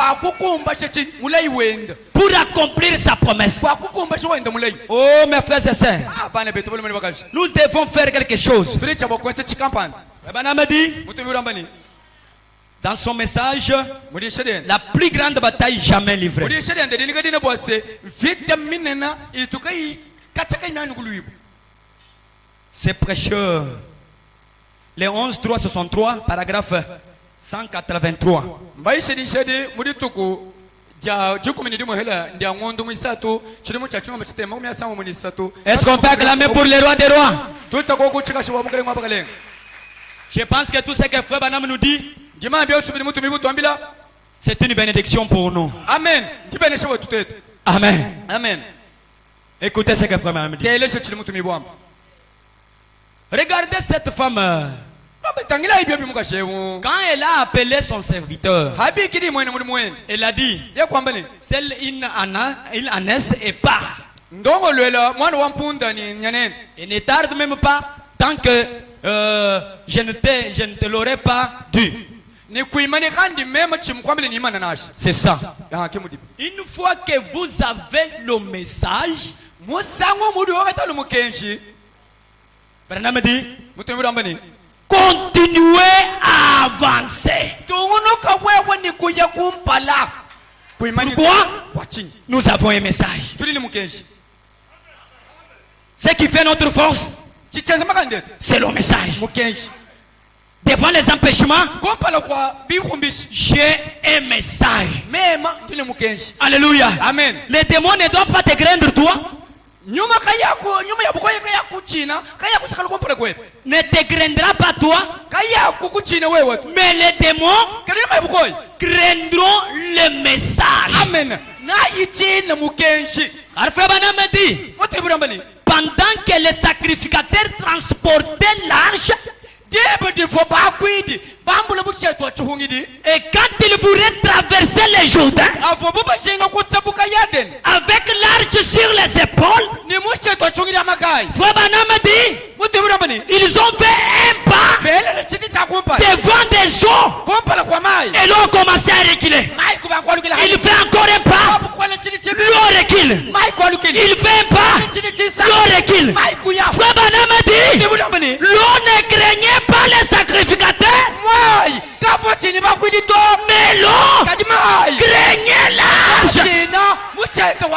Pour accomplir sa promesse. Oh mes frères et sœurs, nous devons faire quelque chose. Dans son message, la plus grande bataille jamais livrée. C'est précieux. Les 11 363, paragraphe 183. Est-ce qu'on peut acclamer pour les rois des rois? Je pense que tout ce que Frère Branham nous dit, c'est une bénédiction pour nous. Amen. Amen. Amen. Écoutez ce que Frère Branham dit. Regardez cette femme. Quand elle a appelé son serviteur, elle a dit, celle il en est et part. ndongo lwela mwana wa mpunda ni nyanene. Et ne tarde même pas tant que je ne te l'aurais pas dit. Ni kuimani kandi mema chimkwambile ni imana nashi. C'est ça. Une fois que vous avez le message, musango mudi wakata lumukenshi. Branham dit, continuez à avancer. Pourquoi? Nous avons un message. Ce qui fait notre force, c'est le message. Devant les empêchements, j'ai un message. Alléluia. Amen. Les démons ne doivent pas te craindre toi. Ne te craindra pas toi, mais les démons craindront le message. Amen. Pendant que les sacrificateurs transportaient l'arche, et quand ils voulaient traverser les Jourdains avec l'arche sur les épaules, ils ont fait un pas devant des eaux et l'eau a commencé à reculer. Il fait encore un pas, l'eau recule. Il fait un pas, l'eau recule. L'eau ne craignait pas les sacrificateurs, mais l'eau craignait l'arche.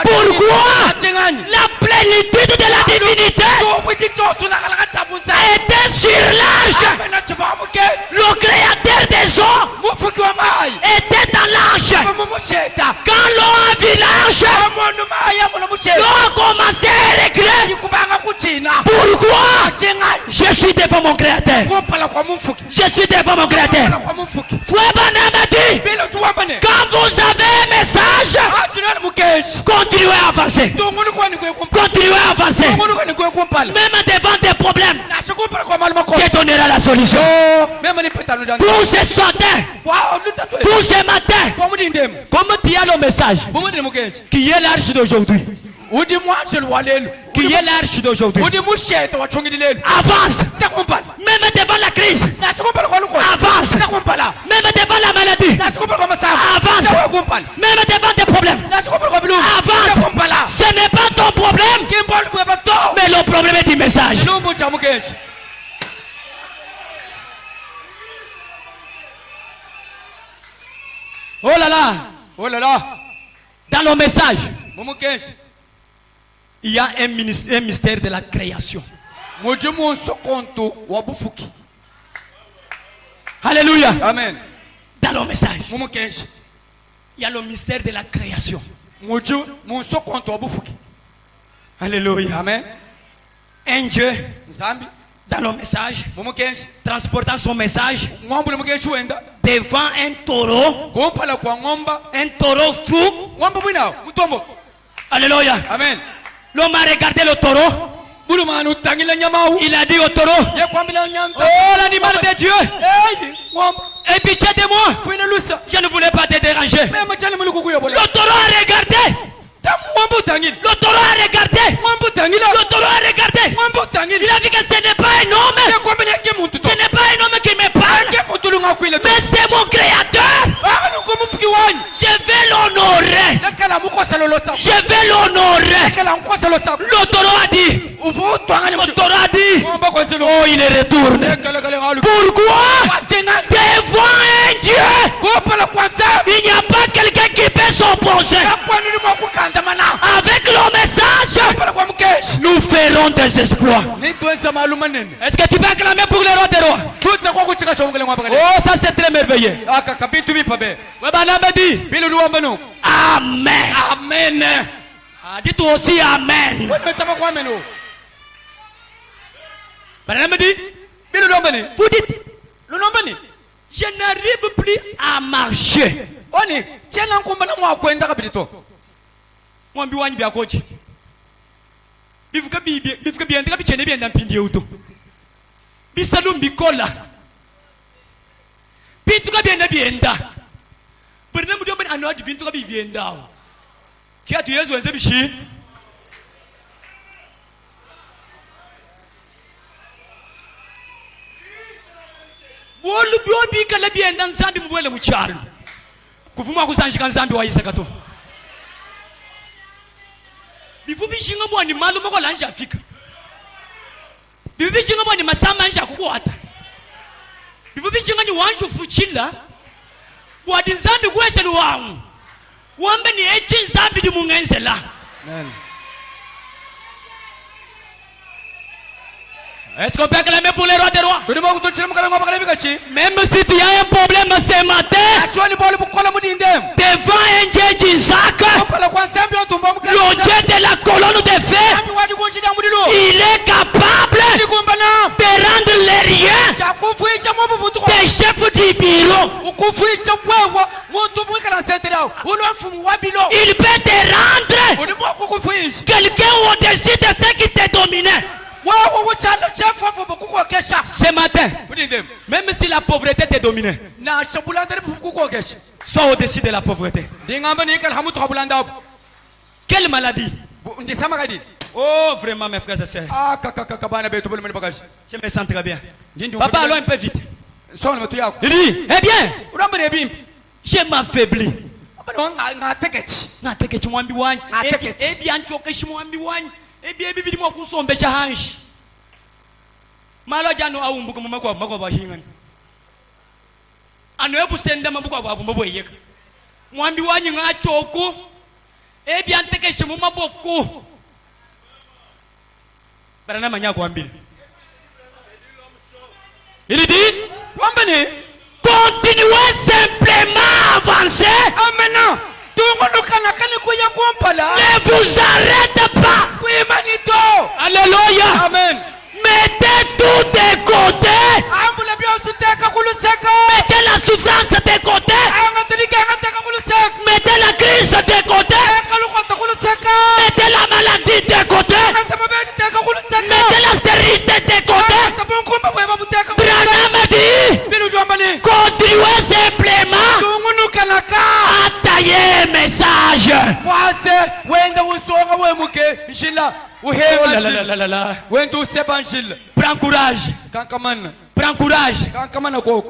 Pourquoi? La plénitude de la divinité était sur l'arche. Le créateur des eaux était dans l'arche. Quand l'eau a vu l'arche, l'eau a commencé à reculer. Pourquoi? Je suis devant mon créateur. Je suis devant mon créateur. Frère Branham a dit, quand vous avez un message, continuez à avancer. Continuez à avancer. Même devant des problèmes, Dieu donnera la solution. Pour ce soir, pour ce matin, comme tu as le message, qui est l'arche d'aujourd'hui, qui est l'arche d'aujourd'hui, avance. Même devant la crise, avance. Même devant la maladie, avance. Même devant des problèmes, avance. Ce n'est pas ton problème, mais le problème est du message. Oh là là, oh là là. Dans le message, il y a un mystère de la création. Alléluia. Amen. Dans le message, il y a le mystère de la création. Alléluia. Amen. Un Dieu, dans le message, transportant son message devant un taureau fou. Alléluia. Amen. L'homme a regardé le taureau. Il a dit au taureau, oh l'animal de Dieu, aie pitié de moi, je ne voulais pas te déranger. Le taureau a regardé. Le taureau a regardé. Le taureau a regardé. Il a vu que ce n'est pas un homme. Ce n'est pas un homme qui me parle, mais c'est mon créateur. Je vais l'honorer. Je vais l'honorer. Le taureau a dit. Le taureau a dit, oh il est retourné. Pourquoi? Devant un Dieu, il n'y a pas quelqu'un qui peut s'opposer. Avec le message, nous ferons des exploits. Est-ce que tu peux acclamer pour le roi des rois? Oh, ça c'est très merveilleux. Amen. Amen. Dis-toi aussi Amen. Vous dites, je n'arrive plus à marcher. Mwambi wanyi byakoki bivuga byenda bichene byenda mpindi uto bisalu mbikola bintuka byenda buri namudio mbona anodi bintuka bibyendao kiatu yezu wenze bishi mwikala bienda nzambi mubwele muchalo kuvuma kuzanjika nzambi waisaka to bivubi shinga mwani malu moko lanje afika bivubi shinga mwani masama nje akukwata bivubi shinga ni wanju fuchila wadi nzambi kweshe ni wangu wambe ni echi nzambi di mungenzela. Amen. Est-ce qu'on peut acclamer pour les rois des rois? Même si tu as un problème ce matin, devant un Dieu d'Isaac, le Dieu de la colonne de feu, il est capable de rendre les riens des chefs du bureau. Il peut te rendre quelqu'un au-dessus de ce qui te dominait. Ce matin, même si la pauvreté te dominait, sois au-dessus de la pauvreté. Quelle maladie? Oh, vraiment, mes frères et sœurs. Je me sens très bien. Papa, allons un peu vite. Il dit, eh bien, je m'affaiblis. Ebie bibi mo kusombesha hanshi malo jano awumbuka mumako bahinga ano ebusenda mabuka bwabumba boyeka mwambi wanyi ngachoko ebie antekeshe mu maboko barana manya kwambile il dit wambani continuez simplement avancer amen. Ne vous arrêtez pas. Alléluia. Amen. Mettez tout de côté. Mettez la souffrance de côté. Mettez la crise de côté. Mettez la maladie de côté. Mettez la stérilité de côté. Branham dit, continuez simplement à tailler message. Oh là là là là là. Prends courage. Prends courage.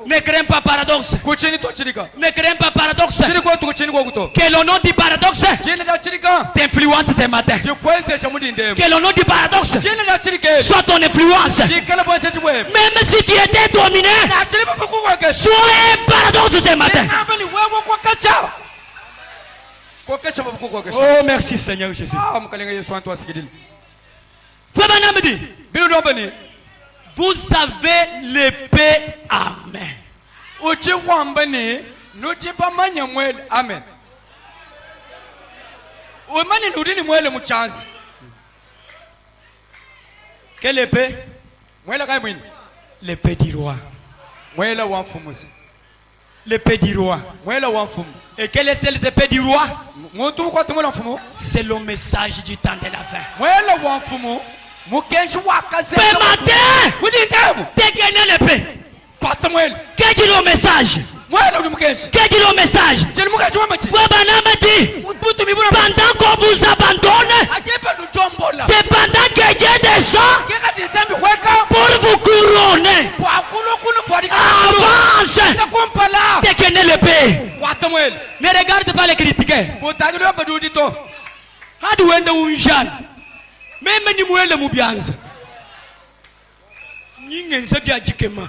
Ne crains pas paradoxe. Ne crains pas paradoxe. Que le nom du paradoxe t'influence ce matin. Que le nom du paradoxe soit ton influence. Même si tu étais dominé, sois un paradoxe ce matin. Oh merci Seigneur Jésus. Vous avez l'épée à main. Amen. Quelle épée? L'épée du roi. L'épée du roi. Et quelle est cette épée du roi? C'est le message du temps de la fin. Ce matin, t'es gagné l'épée. Quel est le message? Quel est le message? Pendant qu'on vous abandonne, c'est pendant que Dieu descend pour vous couronner. Avance. T'es gagné l'épée. Ne regarde pas les critiquer. Hadouende unjan. Même ni mwele mubianza. Nyingenze bya jikema.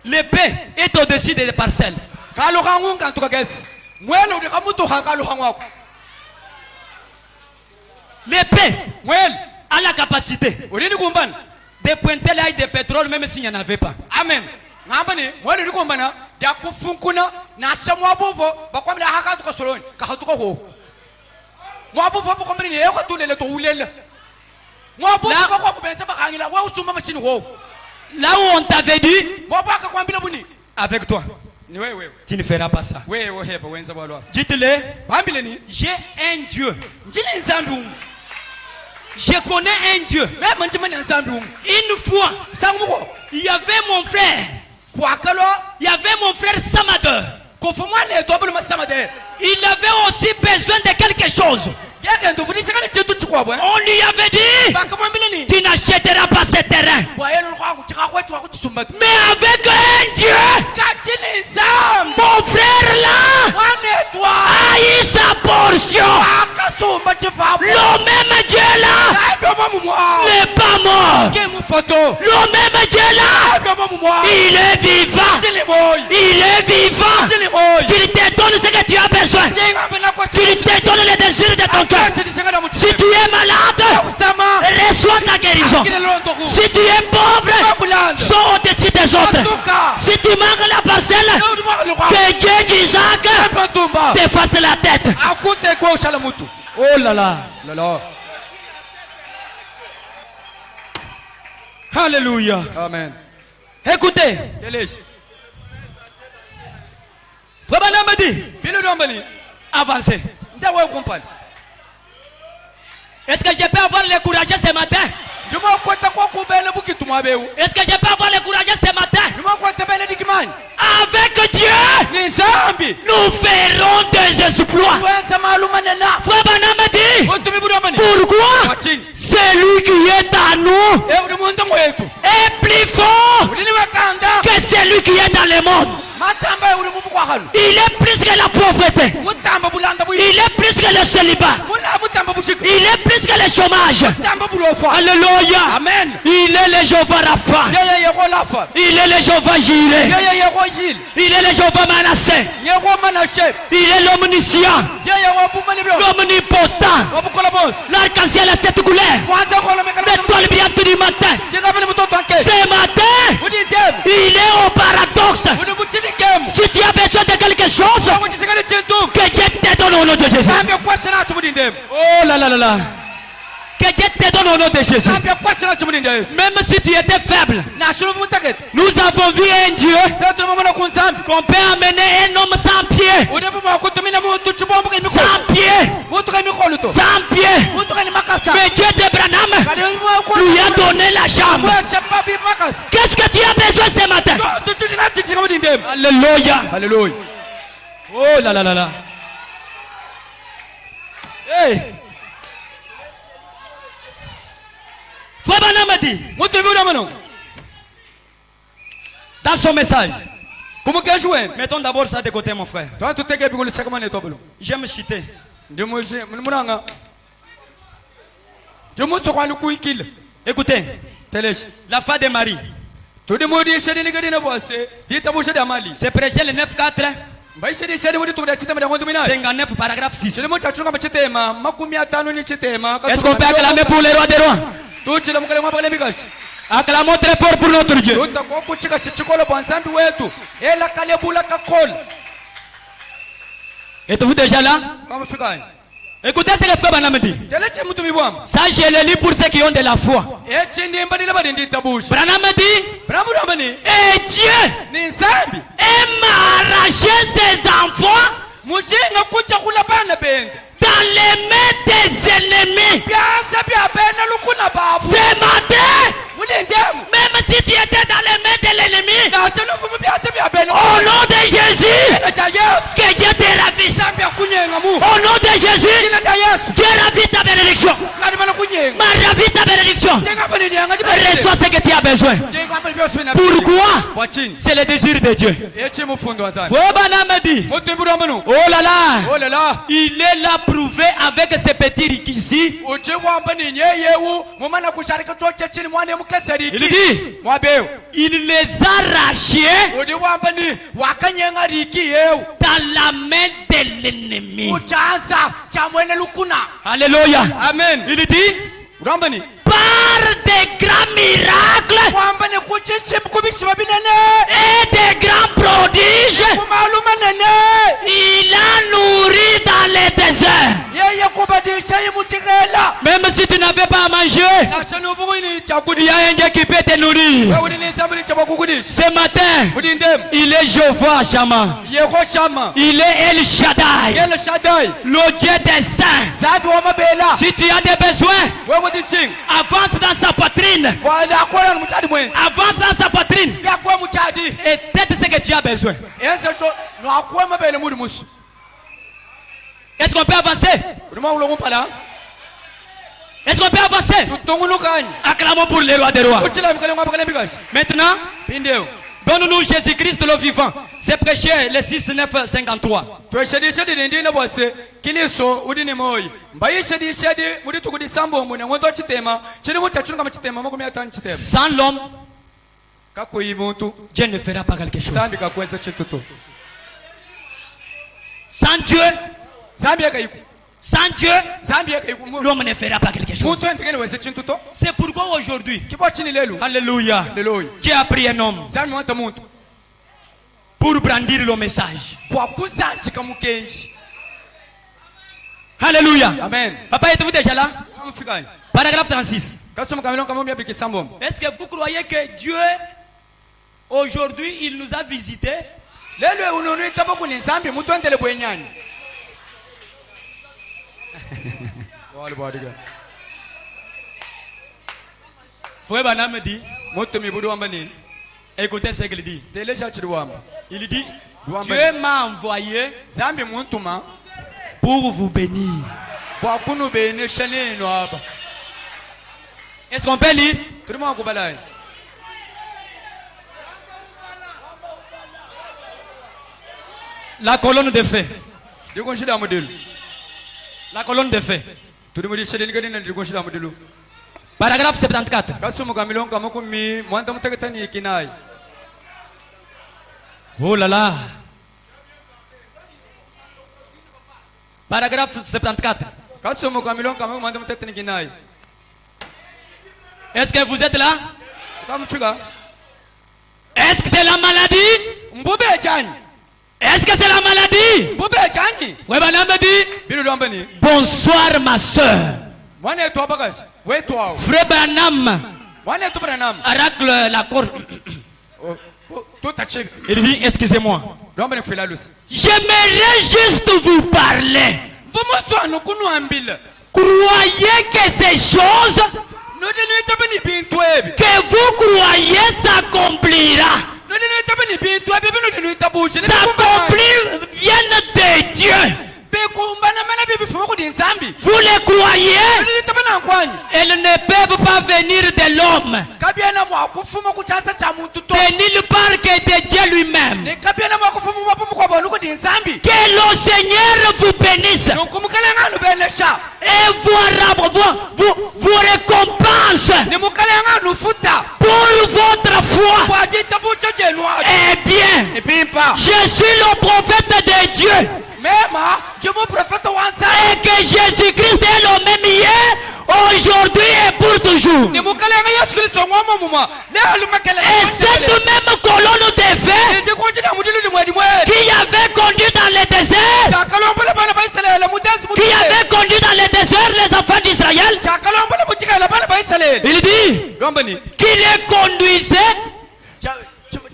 L'épée est au-dessus des parcelles. L'épée a la capacité de pointer l'ail de pétrole même s'il n'y en avait pas. Amen. Là où on t'avait dit, avec toi, tu ne feras pas ça. Dites-le, j'ai un Dieu. Je connais un Dieu. Une fois, il y avait mon frère. Il y avait mon frère Samadeur. Il avait aussi besoin de quelque chose. On lui avait dit, tu n'achèteras pas ce terrain. Mais avec un Dieu, mon frère là a eu sa portion. Le même Dieu là n'est pas mort. Le même Dieu là, il est vivant. Il est vivant. Qu'il te donne ce que tu as besoin. Qu'il te donne les désirs de ton cœur. Si tu es malade, reçois ta guérison. Si tu es pauvre, sois au-dessus des autres. Si tu manques la parcelle, que Dieu d'Isaac te fasse la tête. Oh là là. Alléluia. Amen. Écoutez. Frère Branham dit, avancez. Est-ce que je peux avoir le courage ce matin? Est-ce que je peux avoir le courage ce matin? Avec Dieu, nous ferons des exploits. Frère Branham dit, pourquoi celui qui est à nous est plus fort que celui qui est dans le monde. Il est plus que la pauvreté. Il est plus que le célibat. Il est plus que le chômage. Alléluia. Amen. Il est le Jéhovah Rapha. Il est le Jéhovah Jireh. Il est le Jéhovah Manasseh. Il est l'omniscient, l'omnipotent, l'arc-en-ciel à cette couleur, l'étoile brillante du matin. Ce matin, il est au paradoxe. Si tu as besoin de quelque chose, que Dieu te donne au nom de Jésus. Oh là là là là. Que Dieu te donne au nom de Jésus. Même si tu étais faible, nous avons vu un Dieu qu'on peut amener un homme sans pied. Sans pied. Sans pied. Mais Dieu de Branham lui a donné la jambe. Qu'est-ce que tu as besoin ce matin? Alléluia. Alléluia. Oh là là là là. Hey. Frère Branham dit dans son message, mettons d'abord ça de côté mon frère. J'aime citer. Écoutez, la femme de Marie, c'est prêché le 9-4 59 paragraphe 6. Est-ce qu'on peut acclamer pour le roi des rois? Acclamons très fort pour notre Dieu. Êtes-vous déjà là? Écoutez ce que le frère Branham dit. Ça, je le lis pour ceux qui ont de la foi. Branham dit, et Dieu aime arracher ses enfants dans les mains des ennemis. Ce matin, même si tu étais dans les mains de l'ennemi, au nom de Jésus, que Dieu te ravisse. Au nom de Jésus, Dieu ravisse ta bénédiction. Ma ravisse ta bénédiction. Reçois ce que tu as besoin. Pourquoi? C'est le désir de Dieu. Frère Branham dit, oh là là, il est là prouvé avec ces petits requis. Il dit, il les a arrachés dans la main de l'ennemi. Alléluia. Amen. Il dit, par des grands miracles et des grands prodiges, il a nourri dans les déserts. Même si tu n'avais pas à manger, il y a un Dieu qui peut te nourrir. Ce matin, il est Jéhovah Shammah. Il est El Shaddai, le Dieu des saints. Si tu as des besoins, avance dans sa poitrine. Avance dans sa poitrine. Et peut-être ce que tu as besoin. Est-ce qu'on peut avancer? Est-ce qu'on peut avancer? Acclamons pour les rois des rois. Maintenant, donne-nous Jésus-Christ le vivant. C'est prêché le 6, 9, 53. Sans l'homme, Dieu ne fera pas quelque chose. Sans Dieu, l'homme ne fera pas quelque chose. C'est pourquoi aujourd'hui, alléluia, Dieu a pris un homme pour brandir le message. Alléluia. Amen. Papa, êtes-vous déjà là? Paragraphe 36. Est-ce que vous croyez que Dieu, aujourd'hui, il nous a visités? Frère Banam me dit, écoutez ce qu'il dit. Il dit, Dieu m'a envoyé pour vous bénir. Est-ce qu'on peut lire? La colonne de feu. La colonne de feu. Paragraphe 74. Oh là là. Paragraphe 74. Est-ce que vous êtes là? Est-ce que c'est la maladie? Est-ce que c'est la maladie? Frère Banam me dit, bonsoir ma soeur. Frère Banam aracle la corde. Il dit, excusez-moi. J'aimerais juste vous parler. Croyez que ces choses que vous croyez s'accomplira. S'accomplir viennent de Dieu. Vous les croyez? Elles ne peuvent pas venir de l'homme, de nulle part que de Dieu lui-même. Que le Seigneur vous bénisse et vous récompense pour votre foi. Eh bien, je suis le prophète de Dieu. Et que Jésus-Christ est le même hier, aujourd'hui et pour toujours. Et cette même colonne de feu qui avait conduit dans le désert, les enfants d'Israël, il dit qu'il les conduisait sur le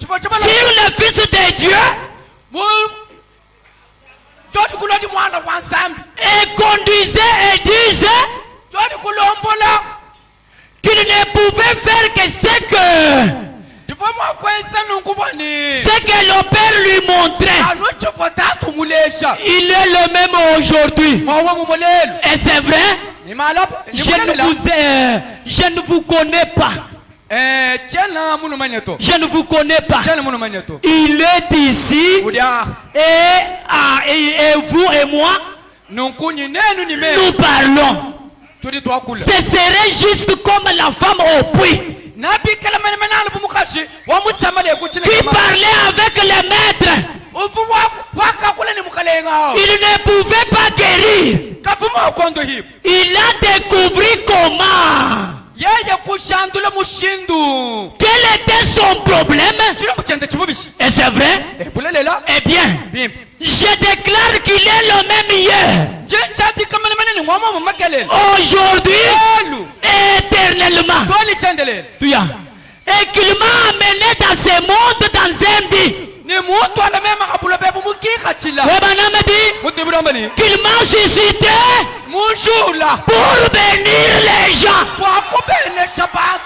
Fils de Dieu et conduisait et disait qu'il ne pouvait faire que ce que le Père lui montrait. Il est le même aujourd'hui. Et c'est vrai, je ne vous connais pas. Je ne vous connais pas. Il est ici et vous et moi, nous parlons. Ce serait juste comme la femme au puits qui parlait avec le maître. Il ne pouvait pas guérir. Il a découvert comment. Quel était son problème? Et c'est vrai? Eh bien, je déclare qu'il est le même hier, aujourd'hui et éternellement. Et qu'il m'a amené dans ce monde dans un but. Qu'il m'a suscité pour bénir les gens,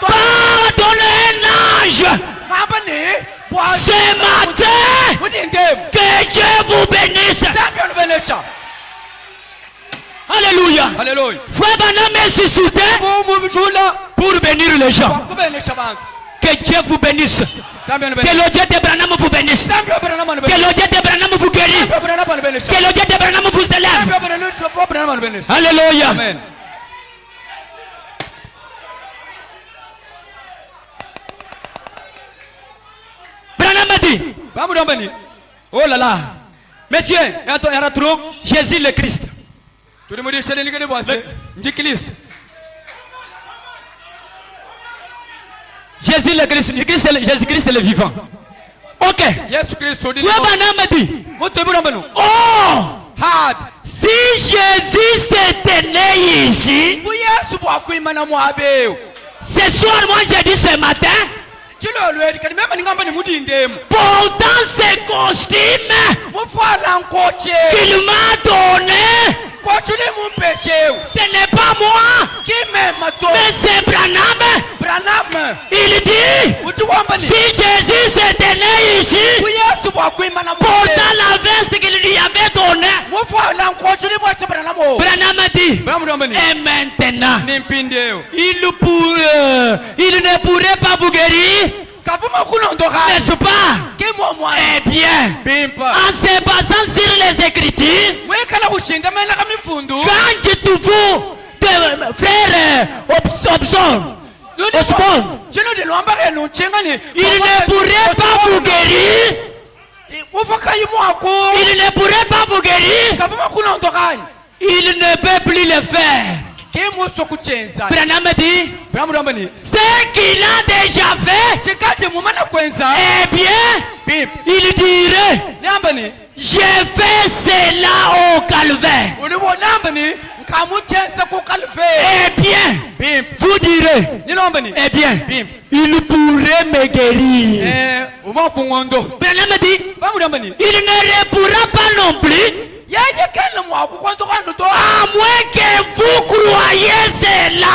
pardonner un âge. Ce matin, que Dieu vous bénisse. Alléluia. Alléluia. Frère Branham est suscité pour bénir les gens. Que Dieu vous bénisse. Que le Dieu de Branham vous bénisse. Que le Dieu de Branham vous guérisse. Que le Dieu de Branham vous élève. Alléluia. Amen. Branham a dit. Oh là là. Monsieur, Jésus le Christ. Jésus le Christ. Jésus-Christ est le vivant. Ok. Frère Branham a dit. Oh! Si Jésus s'était né ici, ce soir, moi j'ai dit ce matin, portant ce costume qu'il m'a donné, ce n'est pas moi, mais c'est Branham. Il dit, si Jésus s'était né ici, portant la veste qu'il lui avait donnée, Branham a dit, et maintenant, il ne pourrait pas vous guérir, n'est-ce pas? Eh bien, en se basant sur les Écritures, quand tu vous, frère Obson, il ne pourrait pas vous guérir. Il ne pourrait pas vous guérir. Il ne peut plus le faire. Branham dit, ce qu'il a déjà fait, eh bien, il dirait, j'ai fait cela au calvaire. Eh bien, vous direz, eh bien, il pourrait me guérir. Branham dit, il ne pourra pas non plus, à moins que vous croyez cela.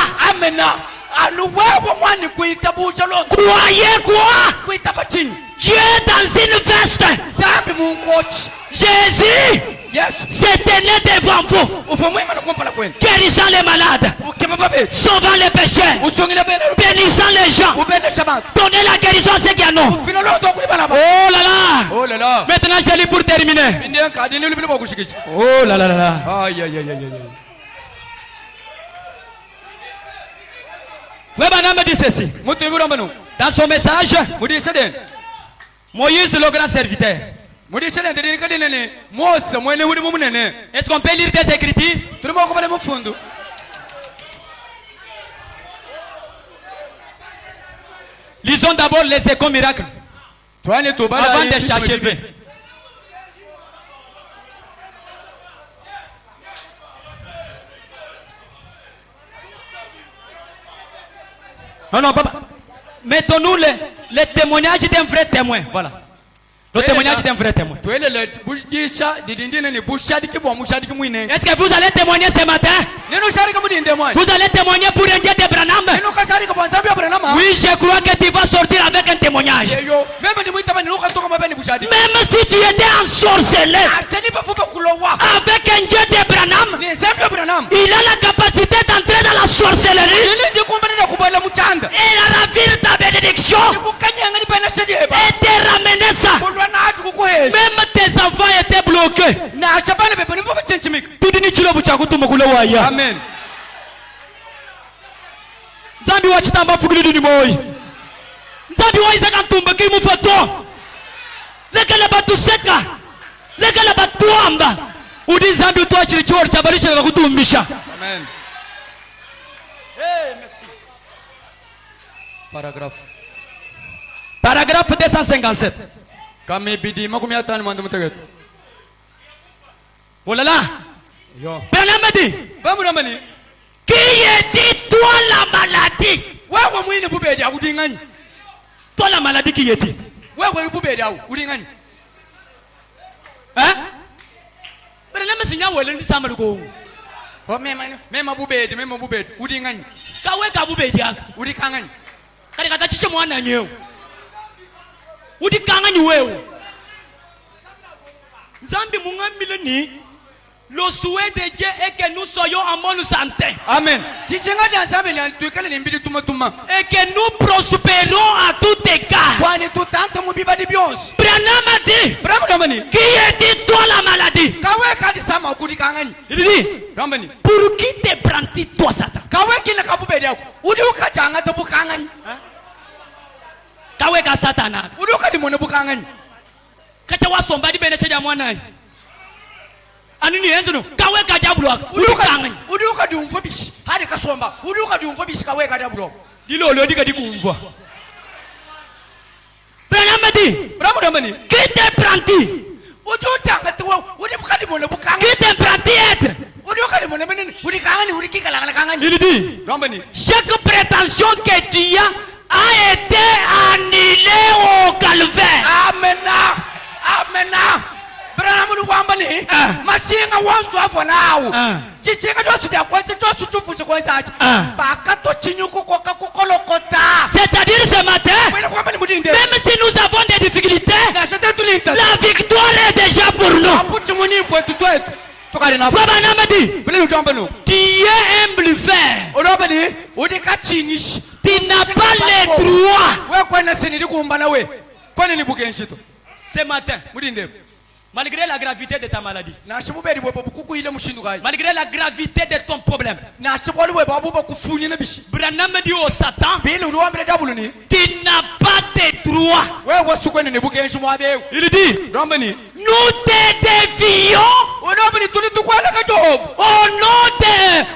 Croyez quoi? Dieu dans une veste. Jésus s'était né devant vous, guérissant les malades, sauvant les pécheurs, bénissant les gens, donnez la guérison à ceux qui en ont. Oh là là. Maintenant je lis pour terminer. Oh là là. Frère Branham dit ceci dans son message. Moïse le grand serviteur. Est-ce qu'on peut lire des Écritures? Lisons d'abord les échos miracles avant de s'achever. Non, papa. Mettons-nous les témoignages d'un vrai témoin. Voilà. Le témoignage d'un vrai témoin. Est-ce que vous allez témoigner ce matin? Vous allez témoigner pour un Dieu de Branham? Oui, je crois que tu vas sortir avec un témoignage. Même si tu étais ensorcelé avec un Dieu de Branham, il a la capacité d'entrer dans la sorcellerie et à ravir ta bénédiction et te ramener ça. Même tes enfants étaient bloqués. Amen. Zambi wa chitamba fukuli duni moi. Zambi wa isaka ntumba kimu foto. Lekala batuseka. Lekala batuamba. Udi zambi utwa chiri chori chabalisha kutumbisha. Amen. Merci. Paragraphe 257. Voilà là. Branham dit, qui est toi la maladie? Toi la maladie qui est dit? Hein? Branham sinya wele ndi samaluko. Mema bubedi. Kawe kabubedi aka. Udikangani. Kali katachishe mwana nyeo. Udikangani wewe. Zambi mungamile ni Le souhait de Dieu est que nous soyons en bonne santé. Amen. Et que nous prospérons à tout égard. Branham a dit, qui est dit toi la maladie? Il dit, pour qui te prends-tu toi Satan? Kaweka Satana. Kacha wa sombadi bene seja mwana. Anini yenzu no kaweka diablo ulikanganyi. Uliuka di umfobishi hadi kasomba. Uliuka di umfobishi kaweka diablo. Dilo lo diga dikumva. Branham dit, qui te prends-tu? Qui te prends-tu être? Il dit, chaque prétention que tu as été annulée au calvaire. Amen. Amen. Branham wambani mashinga wansu afo nawo cichinga josu dia kwanza josu chufu kwanza bakato chinyuko koka kokolokota. C'est-à-dire ce matin, même si nous avons des difficultés, la victoire est déjà pour nous. Branham dit, tu es un bluffeur. Tu n'as pas le droit. Ce matin, malgré la gravité de ta maladie, malgré la gravité de ton problème, Branham dit au Satan, tu n'as pas de droit. Il dit, nous te dévions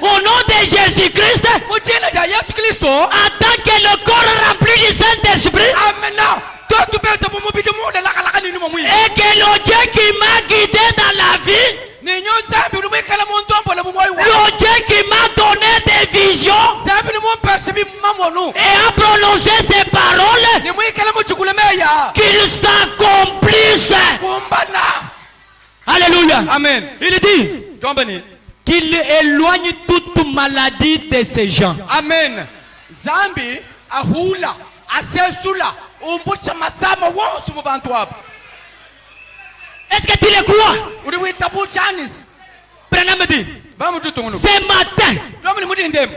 au nom de Jésus-Christ, attends que le corps rempli du Saint-Esprit, et que le Dieu qui m'a guidé dans la vie, le Dieu qui m'a donné des visions et a prononcé ces paroles, qu'il s'accomplisse. Alléluia. Amen. Il dit qu'il éloigne toute maladie de ces gens. Amen. Zambi ahula asesula umbusha masama wonsu mu bantu abo. Est-ce que tu le crois? Branham dit, ce matin,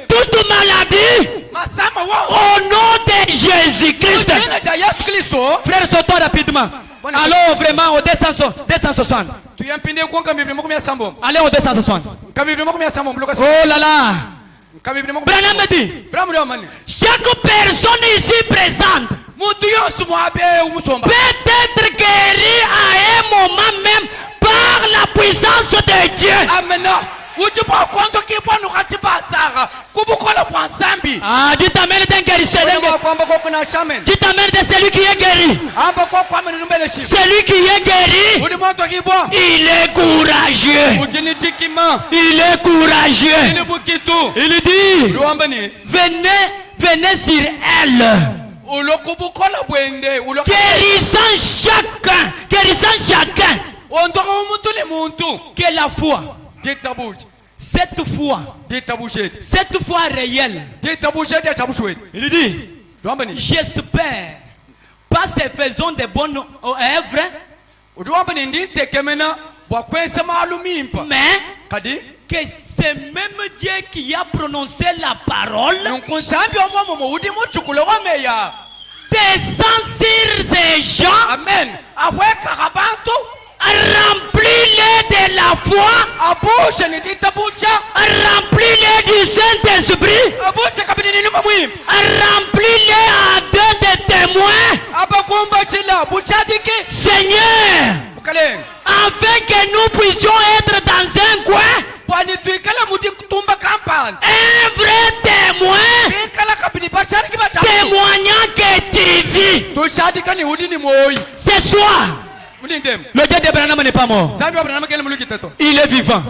toute maladie, au nom de Jésus-Christ. Frère, sautons rapidement. Allons vraiment au 260. Allez au 260. Oh là là. Branham dit, chaque personne ici présente peut être guérie à un moment même par la puissance de Dieu. Amen. Ah, Dieu t'amène d'un guérisseur. Dieu t'amène de celui qui est guéri. Celui qui est guéri, il est courageux. Il est courageux. Il dit, venez sur elle. Guérissant chacun. Que la foi, cette foi réelle. Il dit, j'espère, pas se faisant de bonnes œuvres, mais que c'est même Dieu qui a prononcé la parole, descend sur ces gens. Amen. Remplis-les de la foi, remplis-les du Saint-Esprit, remplis-les à deux de témoins. Seigneur, afin que nous puissions être dans un coin, un vrai témoin, témoignant que tu vis. Ce soir, le Dieu de Branham n'est pas mort. Il est vivant.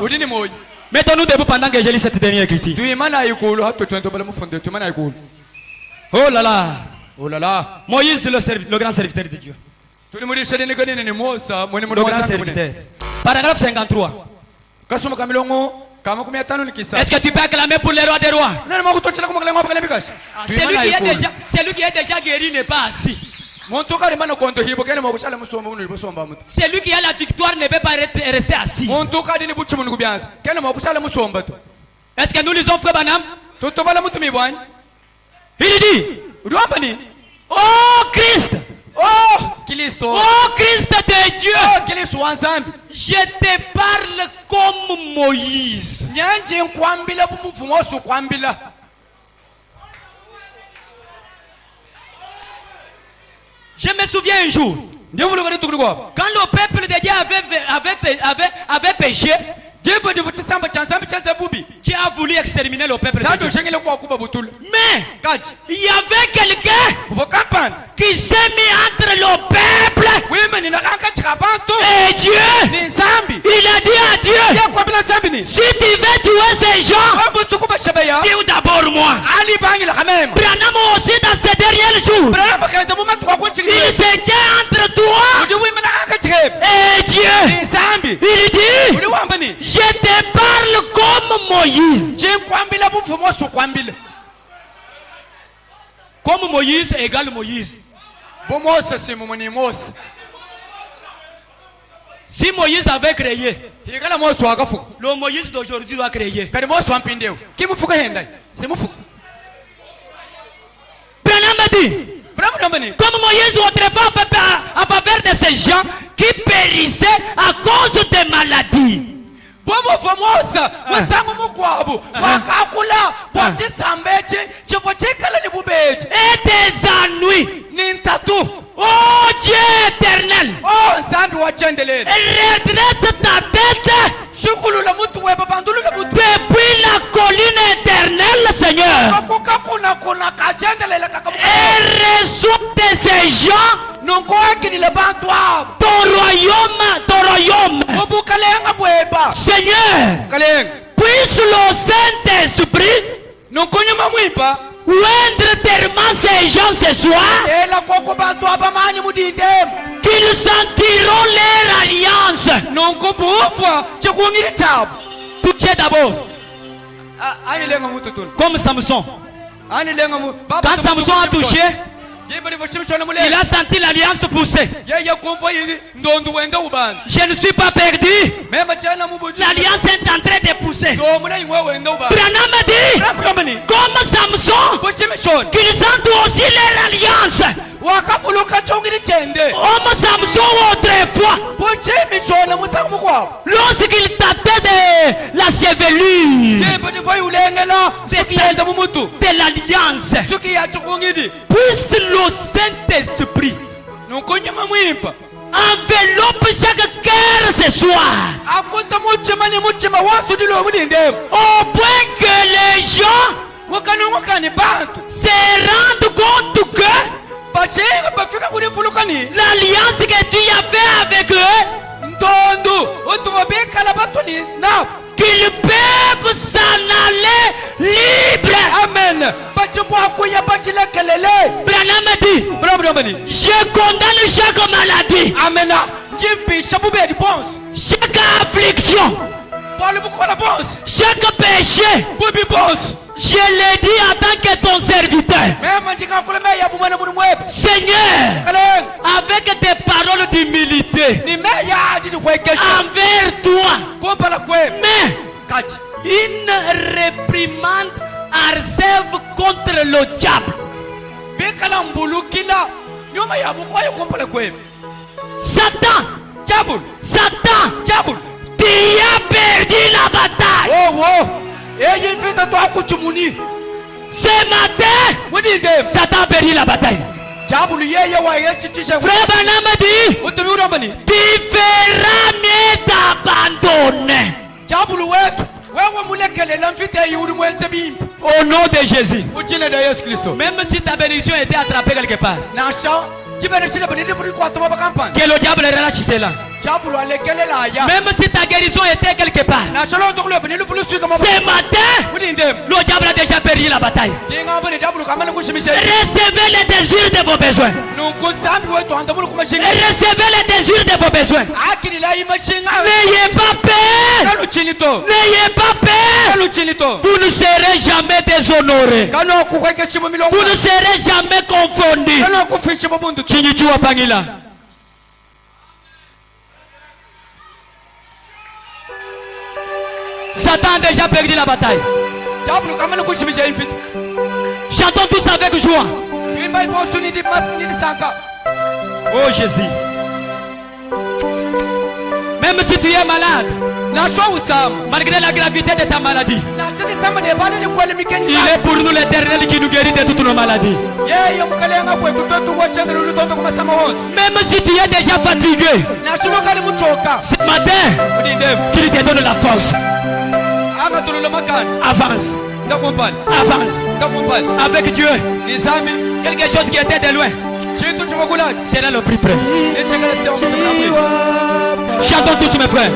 Mettons-nous debout pendant que je lis cette dernière écriture. Oh là là. Oh là là. Moïse, le grand serviteur de Dieu. Le grand serviteur. Paragraphe 53. Est-ce que tu peux acclamer pour le roi des rois? Celui qui est déjà guéri n'est pas assis. Celui qui a la victoire ne peut pas rester assis. Est-ce que nous lisons frère Branham? Il dit, oh Christ, oh Christ de Dieu, je te parle comme Moïse. Je me souviens un jour, quand le peuple de Dieu avait péché, Dieu a voulu exterminer le peuple de Dieu. Mais il y avait quelqu'un qui s'est mis entre le peuple et Dieu. Il a dit à Dieu, si tu veux tuer ces gens, tue d'abord moi. Branham aussi dans ces derniers jours, il se tient entre toi et Dieu. Il dit, je te parle comme Moïse. Comme Moïse égale Moïse. Si Moïse avait créé, le Moïse d'aujourd'hui doit créer. Branham dit, comme Moïse autrefois en faveur de ces gens qui périssaient à cause des maladies. Et des ennuis. Oh Dieu éternel, redresse ta tête depuis la colline éternelle, Seigneur, et reçois de ces gens ton royaume. Seigneur, puisse le Saint-Esprit oindre tellement ces gens ce soir qu'ils sentiront leur alliance. Touchez d'abord. Comme Samson. Quand Samson a touché, il a senti l'alliance pousser. Je ne suis pas perdu. L'alliance est en train de pousser. Branham dit, comme Samson, qu'ils sentent aussi leur alliance. Comme Samson autrefois, lorsqu'il tapait de la chevelure de l'alliance, puisse le Saint-Esprit enveloppe chaque cœur ce soir, au point que les gens se rendent compte que l'alliance que tu as fait avec eux, qu'ils peuvent s'en aller libres. Amen. Branham dit, je condamne chaque maladie, chaque affliction, chaque péché. Je l'ai dit en tant que ton serviteur. Seigneur, avec des paroles d'humilité envers toi, mais une réprimande à réserve contre le diable. Satan, tu as perdu la bataille. Ce matin, Satan a perdu la bataille. Frère Branham dit, tu feras mieux d'abandonner. Au nom de Jésus. Même si ta bénédiction était attrapée quelque part, que le diable relâche cela. Même si ta guérison était quelque part, ce matin, le diable a déjà perdu la bataille. Recevez les désirs de vos besoins. Recevez les désirs de vos besoins. N'ayez pas peur. N'ayez pas peur. Vous ne serez jamais déshonorés. Vous ne serez jamais confondus. Chinichua Pangila. Satan a déjà perdu la bataille. Chantons tous avec joie. Oh Jésus. Même si tu es malade, malgré la gravité de ta maladie, il est pour nous l'Éternel qui nous guérit de toutes nos maladies. Même si tu es déjà fatigué, ce matin, qu'il te donne la force. Avance. Avance. Avec Dieu. Quelque chose qui était de loin sera le plus près. Chantons tous mes frères.